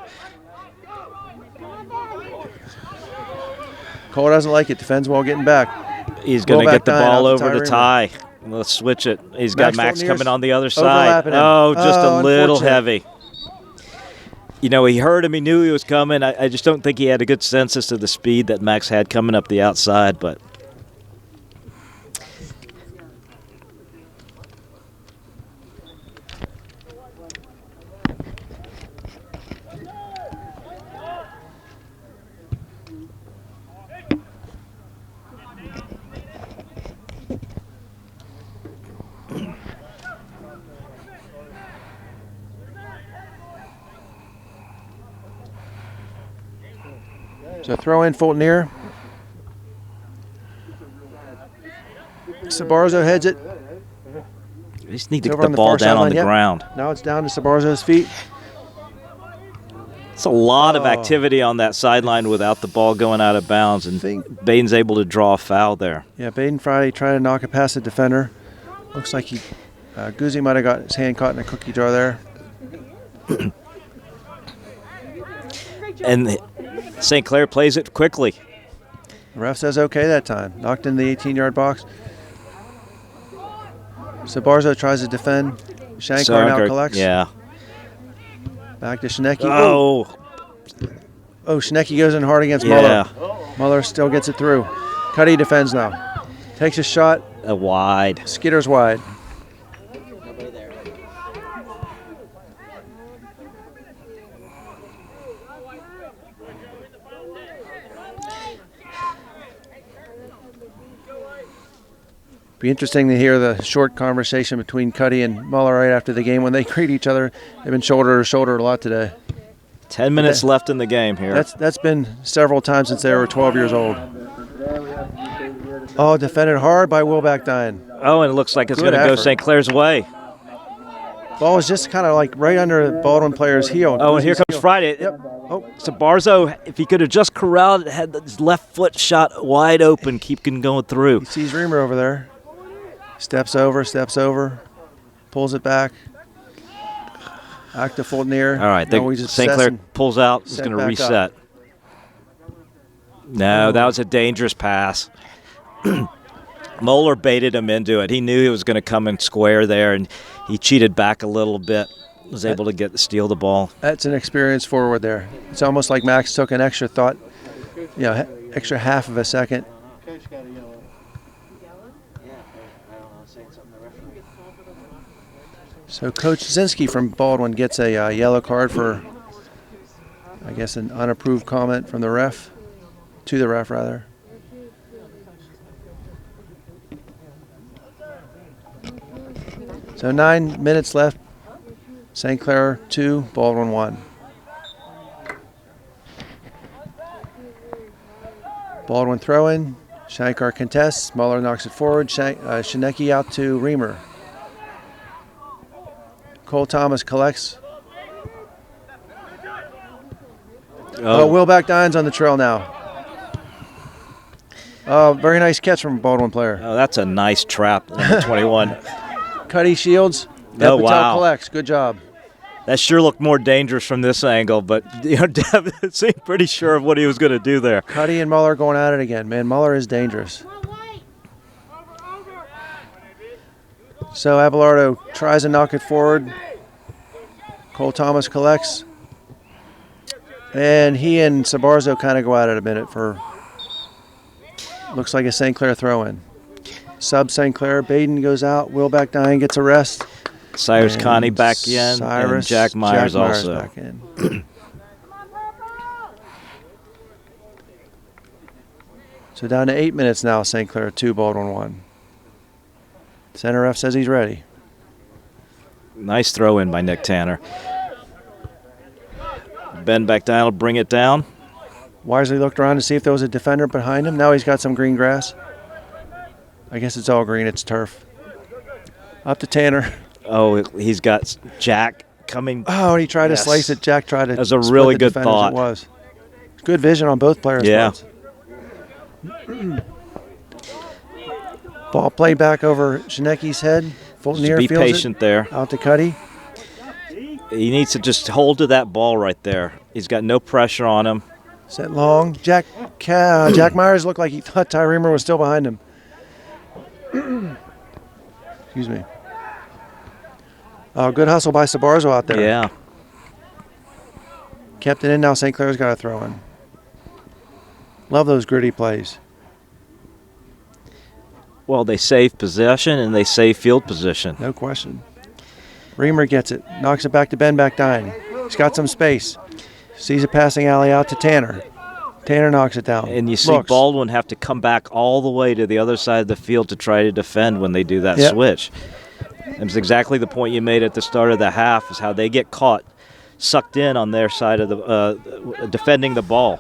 Cole doesn't like it. Defends while getting back. He's going to get the ball over to Ty. Let's switch it. He's got Max coming on the other side. Oh, just a little heavy. You know, he heard him. He knew he was coming. I just don't think he had a good sense as to the speed that Max had coming up the outside, but so throw in Fulton here. Sabarzo heads it. they just need to get the ball down on the ground. Now it's down to Sabarzo's feet. It's a lot of activity on that sideline without the ball going out of bounds, and Baden's able to draw a foul there. Yeah, Baden Friday trying to knock it past the defender. Looks like Guzzi might have got his hand caught in a cookie jar there. And St. Clair plays it quickly. The ref says okay that time. Knocked in the 18-yard box. Sabarzo tries to defend. Shankar now collects. Yeah. Back to Schnecke. Oh, Schnecke goes in hard against Muller. Muller still gets it through. Cuddy defends now. Takes a shot. Wide. Skitters wide. Be interesting to hear the short conversation between Cuddy and Muller right after the game when they greet each other. They've been shoulder to shoulder a lot today. 10 minutes left in the game here. That's been several times since they were 12 years old. Oh, defended hard by Will Backdine. Oh, and it looks like it's going to go St. Clair's way. Ball was just kind of like right under the Baldwin player's heel. Oh, and here comes Friday. Yep. Oh, Sabarzo, if he could have just corralled it, had his left foot shot wide open, keeping going through. He sees Reamer over there. Steps over, pulls it back. Back to Fulton. All right, St. Clair pulls out, is going to reset. No, that was a dangerous pass. Moeller baited him into it. He knew he was going to come in square there, and he cheated back a little bit, was able to steal the ball. That's an experienced forward there. It's almost like Max took an extra thought, extra half of a second. So Coach Zinski from Baldwin gets a yellow card for, I guess, an unapproved comment from the ref, to the ref rather. So 9 minutes left. St. Clair 2, Baldwin 1. Baldwin throw in. Shankar contests. Muller knocks it forward. Schnecke out to Reamer. Cole Thomas collects. Will Backdine's on the trail now. Oh, very nice catch from a Baldwin player. Oh, that's a nice trap, number 21. Cuddy Shields. Oh, wow. Collects. Good job. That sure looked more dangerous from this angle, but Devin seemed pretty sure of what he was going to do there. Cuddy and Muller going at it again. Man, Muller is dangerous. So Abelardo tries to knock it forward. Cole Thomas collects. And he and Sabarzo kind of go at it a minute for, looks like a St. Clair throw-in. Sub St. Clair, Baden goes out. Will Backdine gets a rest. Cyrus Connie back in, and Jack Myers also. Back in. So down to 8 minutes now, St. Clair 2, Baldwin 1. Center ref says he's ready. Nice throw in by Nick Tanner. Ben Backdine will bring it down. Wisely looked around to see if there was a defender behind him. Now he's got some green grass. I guess it's all green, it's turf. Up to Tanner. Oh, he's got Jack coming. Oh, and he tried to slice it. Jack tried to. That was a really good thought. It was. Good vision on both players. Yeah. Ball played back over Schnecke's head. Fulton Just be patient there. Out to Cuddy. He needs to just hold to that ball right there. He's got no pressure on him. Set long. Jack Myers looked like he thought Ty Reamer was still behind him. Excuse me. Oh, good hustle by Sabarzo out there. Yeah. Kept it in. Now St. Clair's got to throw in. Love those gritty plays. Well, they save possession and they save field position. No question. Reamer gets it. Knocks it back to Ben Backdine. He's got some space. Sees a passing alley out to Tanner. Tanner knocks it down. And you see Baldwin have to come back all the way to the other side of the field to try to defend when they do that switch. And it's exactly the point you made at the start of the half, is how they get caught, sucked in on their side of the defending the ball.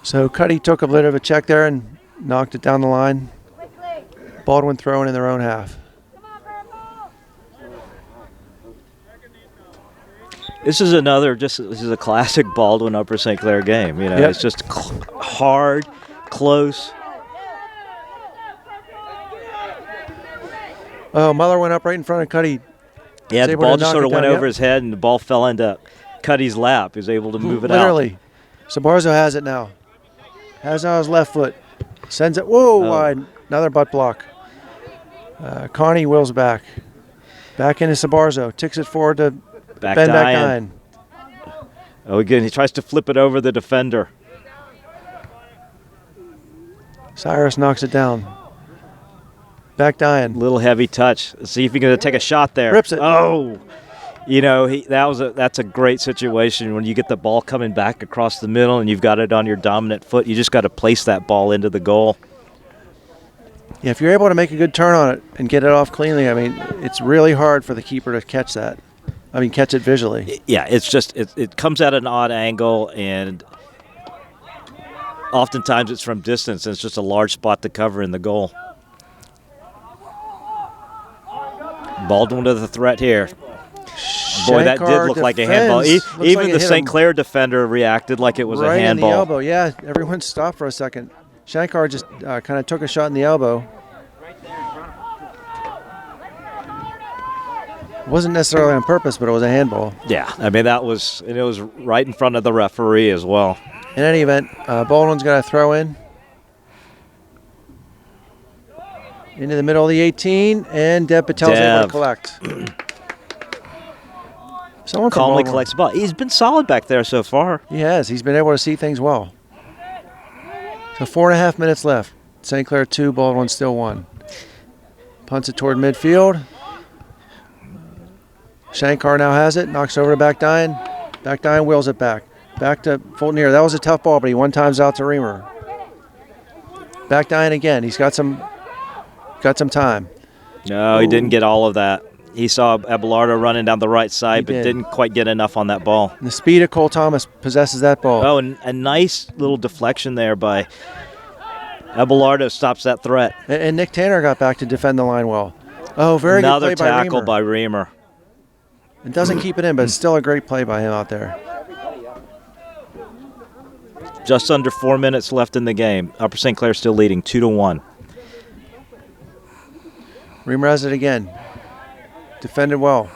So Cuddy took a bit of a check there and knocked it down the line. Baldwin throwing in their own half. This is this is a classic Baldwin Upper St. Clair game. You know, It's just hard, close. Oh, Muller went up right in front of Cuddy. Yeah, the ball just sort of went over his head, and the ball fell into Cuddy's lap. He was able to move it out. Literally. Sabarzo has it now. Has it on his left foot. Sends it, wide. Another butt block. Carney wheels back. Back into Sabarzo. Ticks it forward to Ben Backdine. Oh, again, he tries to flip it over the defender. Cyrus knocks it down. Backdine. Little heavy touch. Let's see if he's going to take a shot there. Rips it. Oh, you know, that's a great situation when you get the ball coming back across the middle and you've got it on your dominant foot. You just got to place that ball into the goal. Yeah, if you're able to make a good turn on it and get it off cleanly, I mean, it's really hard for the keeper to catch that. I mean, catch it visually. Yeah, it's just it comes at an odd angle, and oftentimes it's from distance, and it's just a large spot to cover in the goal. Baldwin to the threat here. Boy, that did look like a handball. Even the St. Clair defender reacted like it was a handball. Right in the elbow, yeah. Everyone stopped for a second. Shankar just kind of took a shot in the elbow. It wasn't necessarily on purpose, but it was a handball. Yeah, I mean, it was right in front of the referee as well. In any event, Baldwin's got to throw in. Into the middle of the 18, and Deb Patel's able to collect. Someone calmly collects the ball. He's been solid back there so far. He has. He's been able to see things well. So 4.5 minutes left. St. Clair 2, Baldwin still 1. Punts it toward midfield. Shankar now has it. Knocks over to Backdine. Backdine wheels it back. Back to Fulton-Ear. That was a tough ball, but he one times out to Reamer. Backdine again. He's got some time. No, he didn't get all of that. He saw Abelardo running down the right side, but didn't quite get enough on that ball. And the speed of Cole Thomas possesses that ball. Oh, and a nice little deflection there by Abelardo stops that threat. And Nick Tanner got back to defend the line well. Oh, very good play by Reamer. Another tackle by Reamer. It doesn't keep it in, but it's still a great play by him out there. Just under 4 minutes left in the game. Upper St. Clair still leading 2-1. Reamer has it again. Defended well.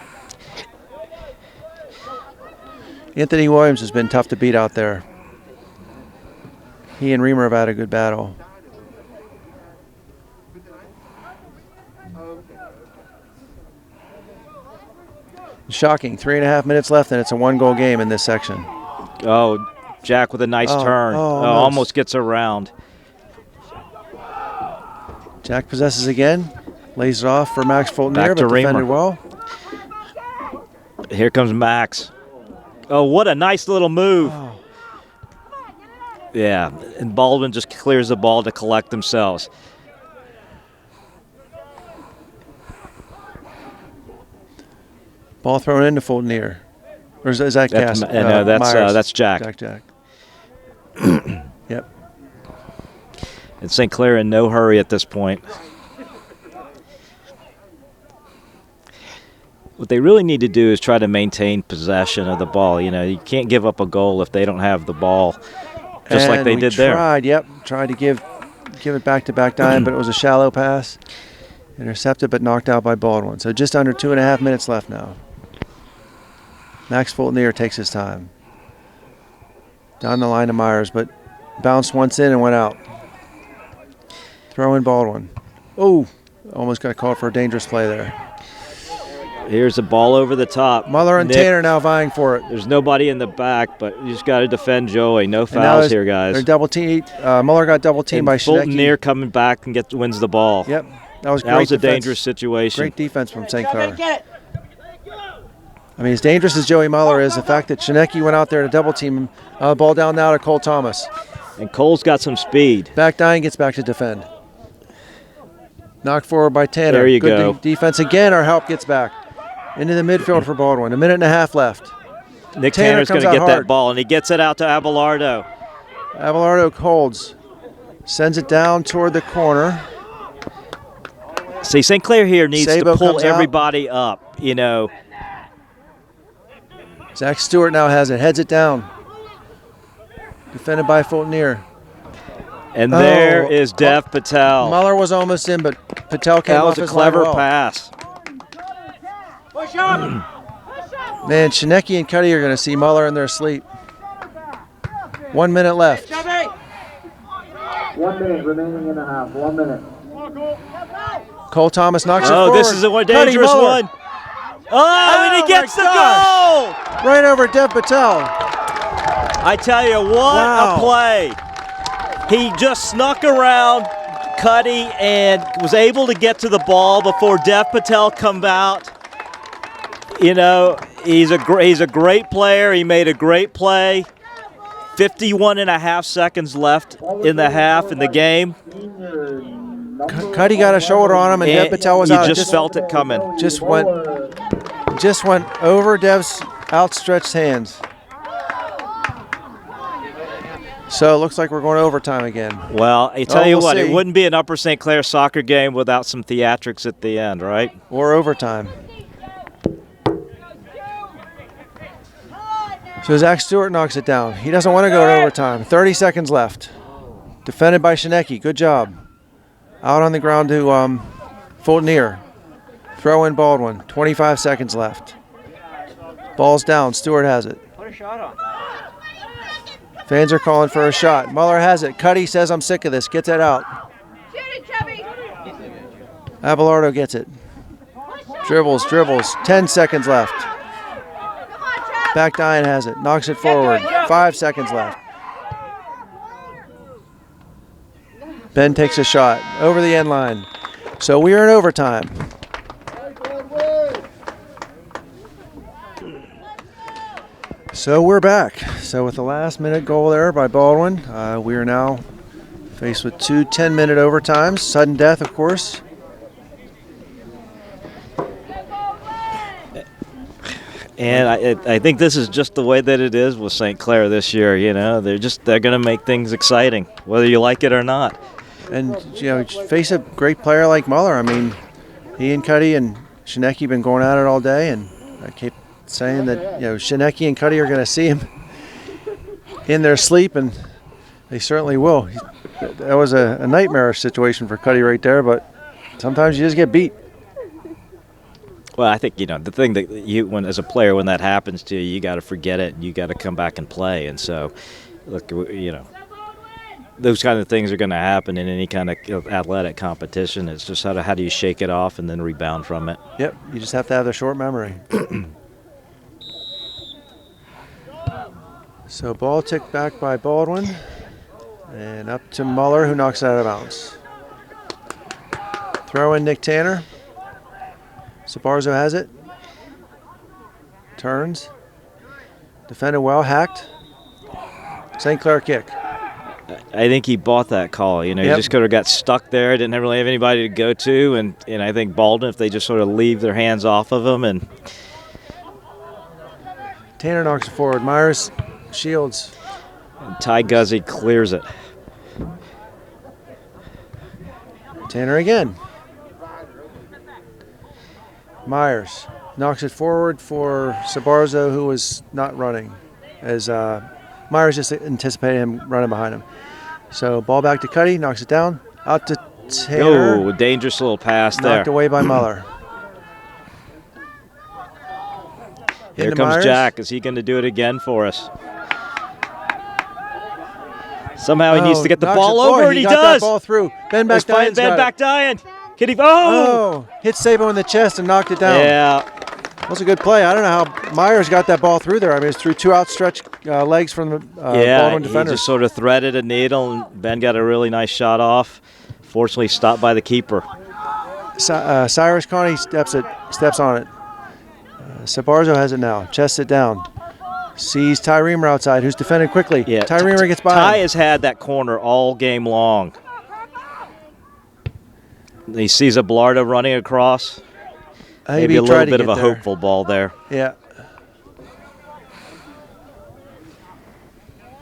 Anthony Williams has been tough to beat out there. He and Reamer have had a good battle. Shocking. 3.5 minutes left, and it's a 1-goal game in this section. Oh, Jack with a nice turn. Almost gets around. Jack possesses again. Lays it off for Max Fulton-Ear, Back to but defended well. Here comes Max. Oh, what a nice little move. Oh. Yeah, and Baldwin just clears the ball to collect themselves. Ball thrown into Fulton-Ear. Or is that Cass? No, that's Jack. Jack. Yep. And St. Clair in no hurry at this point. What they really need to do is try to maintain possession of the ball. You know, you can't give up a goal if they don't have the ball, just like they did there. Tried to give it back to Backdine, but it was a shallow pass. Intercepted, but knocked out by Baldwin. So just under 2.5 minutes left now. Max Fulton-Ear takes his time. Down the line to Myers, but bounced once in and went out. Throw in Baldwin. Oh, almost got called for a dangerous play there. Here's the ball over the top. Muller and Nick, Tanner now vying for it. There's nobody in the back, but you just got to defend Joey. No fouls here, guys. They're double team. Muller got double teamed by Shineki. Fulton near coming back and wins the ball. Yep, that was great. That was a defense. dangerous situation. Great defense from St. Clair. I mean, as dangerous as Joey Muller is, the fact that Shineki went out there to double team him. Ball down now to Cole Thomas. And Cole's got some speed. Back nine gets back to defend. Knocked forward by Tanner. There you Good go. Defense again. Our help gets back into the midfield for Baldwin. 1.5 minutes left. Nick Tanner's going to get hard. that ball, and he gets it out to Abelardo. Abelardo holds. Sends it down toward the corner. See, St. Clair here needs Sabo to pull comes out. everybody up, you know. Zach Stewart now has it. Heads it down. Defended by Fultonier. And there is Dev Patel. Muller was almost in, but Patel came That off was a his clever line well. pass. Man, Shineki and Cuddy are going to see Muller in their sleep. 1 minute left. 1 minute remaining in the half. 1 minute. Cole Thomas knocks it forward. Oh, this is a more dangerous one. Oh, and he gets the goal! Right over Dev Patel. I tell you, what a play. He just snuck around Cuddy and was able to get to the ball before Dev Patel come out. You know, he's a great player. He made a great play. 51.5 seconds left in the half in the game. Cuddy got a shoulder on him, and Dev Patel was out. You just felt it coming. Just went over Dev's outstretched hands. So it looks like we're going to overtime again. Well, I tell you we'll what, see. it wouldn't be an Upper St. Clair soccer game without some theatrics at the end, right? Or overtime. So Zach Stewart knocks it down. He doesn't want to go to overtime. 30 seconds left. Defended by Shineki. Good job. Out on the ground to Fultonier. Throw in Baldwin. 25 seconds left. Ball's down. Stewart has it. Put a shot on. Fans are calling for a shot. Muller has it. Cuddy says, I'm sick of this. Gets it out. Shoot it, Chubby. Abelardo gets it. Dribbles. 10 seconds left. Come on, Chub. Back nine has it. Knocks it forward. 5 seconds left. Ben takes a shot over the end line. So we are in overtime. So we're back. So with the last minute goal there by Baldwin, we are now faced with 2 10-minute overtimes. Sudden death, of course. And I think this is just the way that it is with St. Clair this year. You know, they're going to make things exciting, whether you like it or not. And, you know, face a great player like Muller. I mean, he and Cuddy and Shineki been going at it all day, and I keep saying that, you know, Shineki and Cuddy are going to see him in their sleep, and they certainly will. That was a nightmarish situation for Cuddy right there, but sometimes you just get beat. Well, I think, you know, the thing that as a player, when that happens to you, you got to forget it and you got to come back and play. And so, look, you know, those kind of things are going to happen in any kind of athletic competition. It's just how do you shake it off and then rebound from it. Yep, you just have to have the short memory. So ball ticked back by Baldwin, and up to Muller, who knocks it out of bounds. Throw in Nick Tanner. Sabarzo has it. Turns. Defended well, hacked. St. Clair kick. I think he bought that call. You know, he just could have got stuck there. Didn't really have anybody to go to. And I think Baldwin, if they just sort of leave their hands off of him. And Tanner knocks it forward. Myers shields. Ty Guzzi clears it. Tanner again. Myers knocks it forward for Sabarzo, who was not running, as Myers just anticipated him running behind him. So ball back to Cuddy, knocks it down, out to Tanner. Oh, dangerous little pass there. Knocked away by Muller. Here comes Myers. Jack. Is he going to do it again for us? Somehow he needs to get the knocks ball it. over, Boy, and he got does. that ball through. Ben Let's find Back Ben Back Dian. Can he? Oh! hit Sabo in the chest and knocked it down. Yeah. That was a good play. I don't know how Myers got that ball through there. I mean, it's through two outstretched legs from the Baldwin He defenders. just sort of threaded a needle, and Ben got a really nice shot off. Fortunately, stopped by the keeper. Cyrus Connie steps on it. Sabarzo has it now. Chests it down. Sees Ty Reamer outside, who's defended quickly. Yeah, Ty Reamer gets by Ty him. has had that corner all game long. He sees Abelardo running across. Maybe a little bit of a hopeful ball there. Yeah.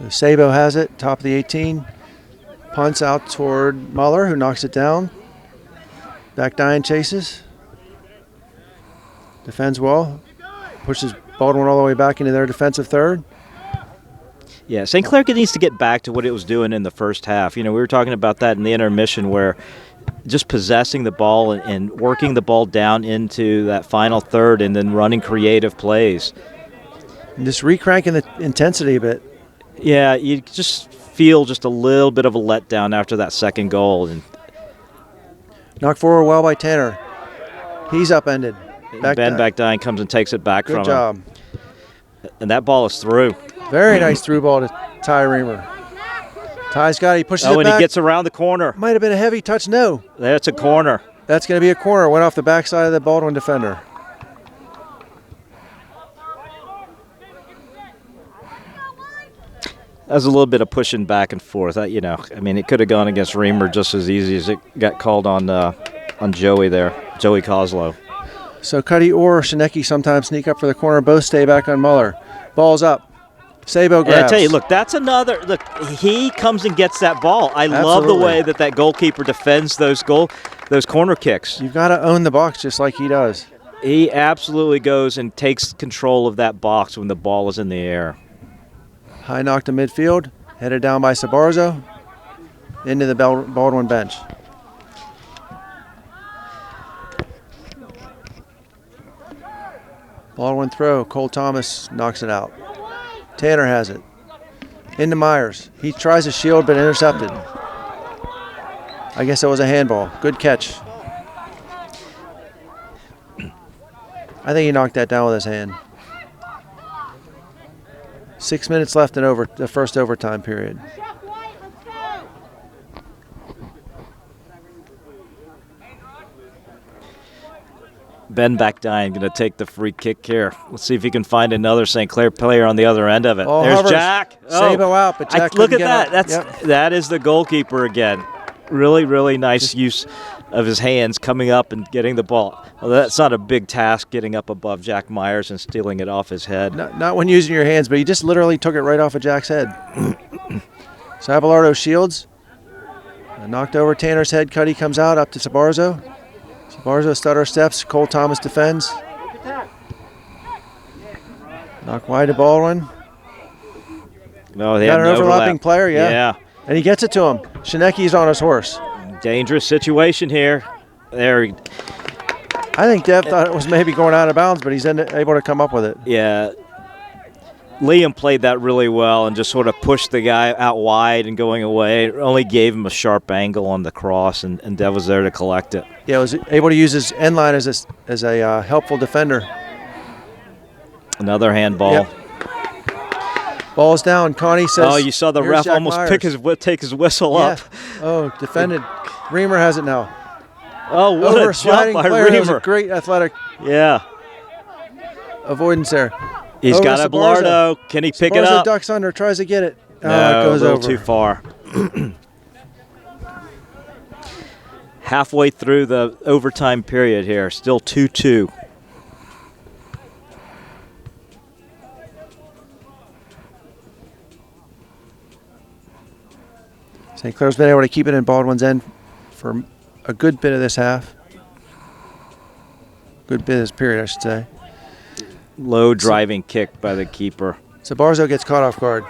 Sabo has it, top of the 18. Punts out toward Muller, who knocks it down. Back Dian chases. Defends well. Pushes Baldwin all the way back into their defensive third. Yeah, St. Clair needs to get back to what it was doing in the first half. You know, we were talking about that in the intermission where just possessing the ball and working the ball down into that final third and then running creative plays. And just recranking the intensity a bit. Yeah, you just feel just a little bit of a letdown after that second goal. And knocked forward well by Tanner. He's upended. Ben Back Dian comes and takes it back from him. Good job. And that ball is through. Very nice through ball to Ty Reamer. Ty's got it. He pushes it back. Oh, and he gets around the corner. Might have been a heavy touch. No. That's a corner. That's going to be a corner. Went off the backside of the Baldwin defender. That was a little bit of pushing back and forth. You know, I mean, it could have gone against Reamer just as easy as it got called on Joey there, Joey Kozlow. So Cuddy or Shineki sometimes sneak up for the corner. Both stay back on Muller. Ball's up. Sabo grabs. And I tell you, look, that's another. Look, he comes and gets that ball. I love the way that goalkeeper defends those corner kicks. You've got to own the box just like he does. He absolutely goes and takes control of that box when the ball is in the air. High knock to midfield. Headed down by Sabarzo. Into the Baldwin bench. Baldwin throw. Cole Thomas knocks it out. Tanner has it. Into Myers. He tries to shield but intercepted. I guess that was a handball. Good catch. I think he knocked that down with his hand. 6 minutes left in the first overtime period. Ben Back Dian going to take the free kick here. Let's see if he can find another St. Clair player on the other end of it. Oh, there's hovers. Jack. Sabo out, but Jack look at couldn't that. get up. That is the goalkeeper again. Really, really nice use of his hands coming up and getting the ball. Well, that's not a big task, getting up above Jack Myers and stealing it off his head. Not when using your hands, but he just literally took it right off of Jack's head. So Abelardo shields. Knocked over Tanner's head. Cuddy comes out up to Sabarzo. Sabarzo stutter steps. Cole Thomas defends. Knock wide to Baldwin. No, they got an overlapping overlap. player, yeah. Yeah. And he gets it to him. Shineki's on his horse. Dangerous situation here. There. I think Dev thought it was maybe going out of bounds, but he's able to come up with it. Yeah. Liam played that really well and just sort of pushed the guy out wide and going away. It only gave him a sharp angle on the cross, and Dev was there to collect it. Yeah, was able to use his end line as a helpful defender. Another handball. Yep. Ball's down. Connie says. Oh, you saw the "Here's ref Jack almost Myers." take his whistle Yeah. up. Oh, defended. Reamer has it now. Oh, what Over a jump by player. That was a Reamer. great athletic Yeah. avoidance there. He's Over got Sabarzo. Abelardo. Can he pick it Sabarzo up? ducks under, tries to get it. No, It goes a little over. too far. Halfway through the overtime period here, still 2-2. St. Clair's been able to keep it in Baldwin's end for a good bit of this half. Good bit of this period, I should say. Low driving kick by the keeper. Sabarzo gets caught off guard.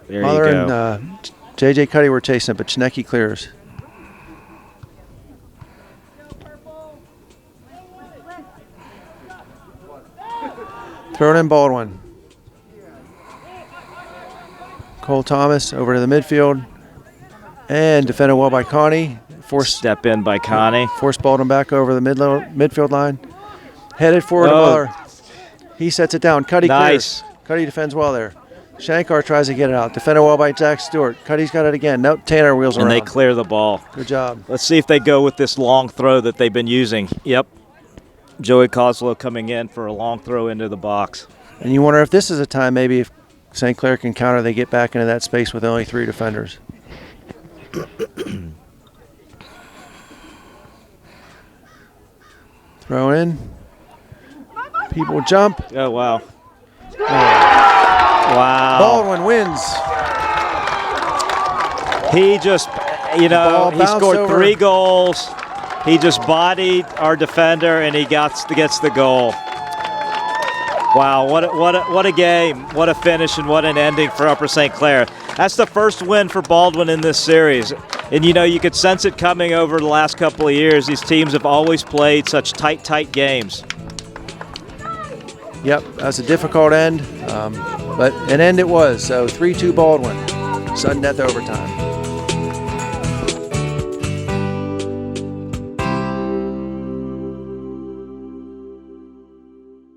There Mother you go. and J.J. Cuddy were chasing it, but Chineki clears. Throw it in Baldwin. Cole Thomas over to the midfield. And defended well by Connie. Step in by Connie. Forced Baldwin back over the midfield line. Headed forward to Muller. He sets it down. Cuddy Nice. clears. Cuddy defends well there. Shankar tries to get it out. Defended well by Jack Stewart. Cuddy's got it again. Nope, Tanner wheels around. And they clear the ball. Good job. Let's see if they go with this long throw that they've been using. Yep. Joey Coslow coming in for a long throw into the box. And you wonder if this is a time maybe if St. Clair can counter, they get back into that space with only 3 defenders. Throw in. People jump. Oh, wow. Wow. Baldwin wins. He just, you know, he scored over. 3 goals. He just bodied our defender, and he gets the goal. Wow, what a game, what a finish, and what an ending for Upper St. Clair. That's the first win for Baldwin in this series. And, you know, you could sense it coming over the last couple of years. These teams have always played such tight games. Yep, that's a difficult end, but an end it was. So 3-2 Baldwin, sudden death overtime.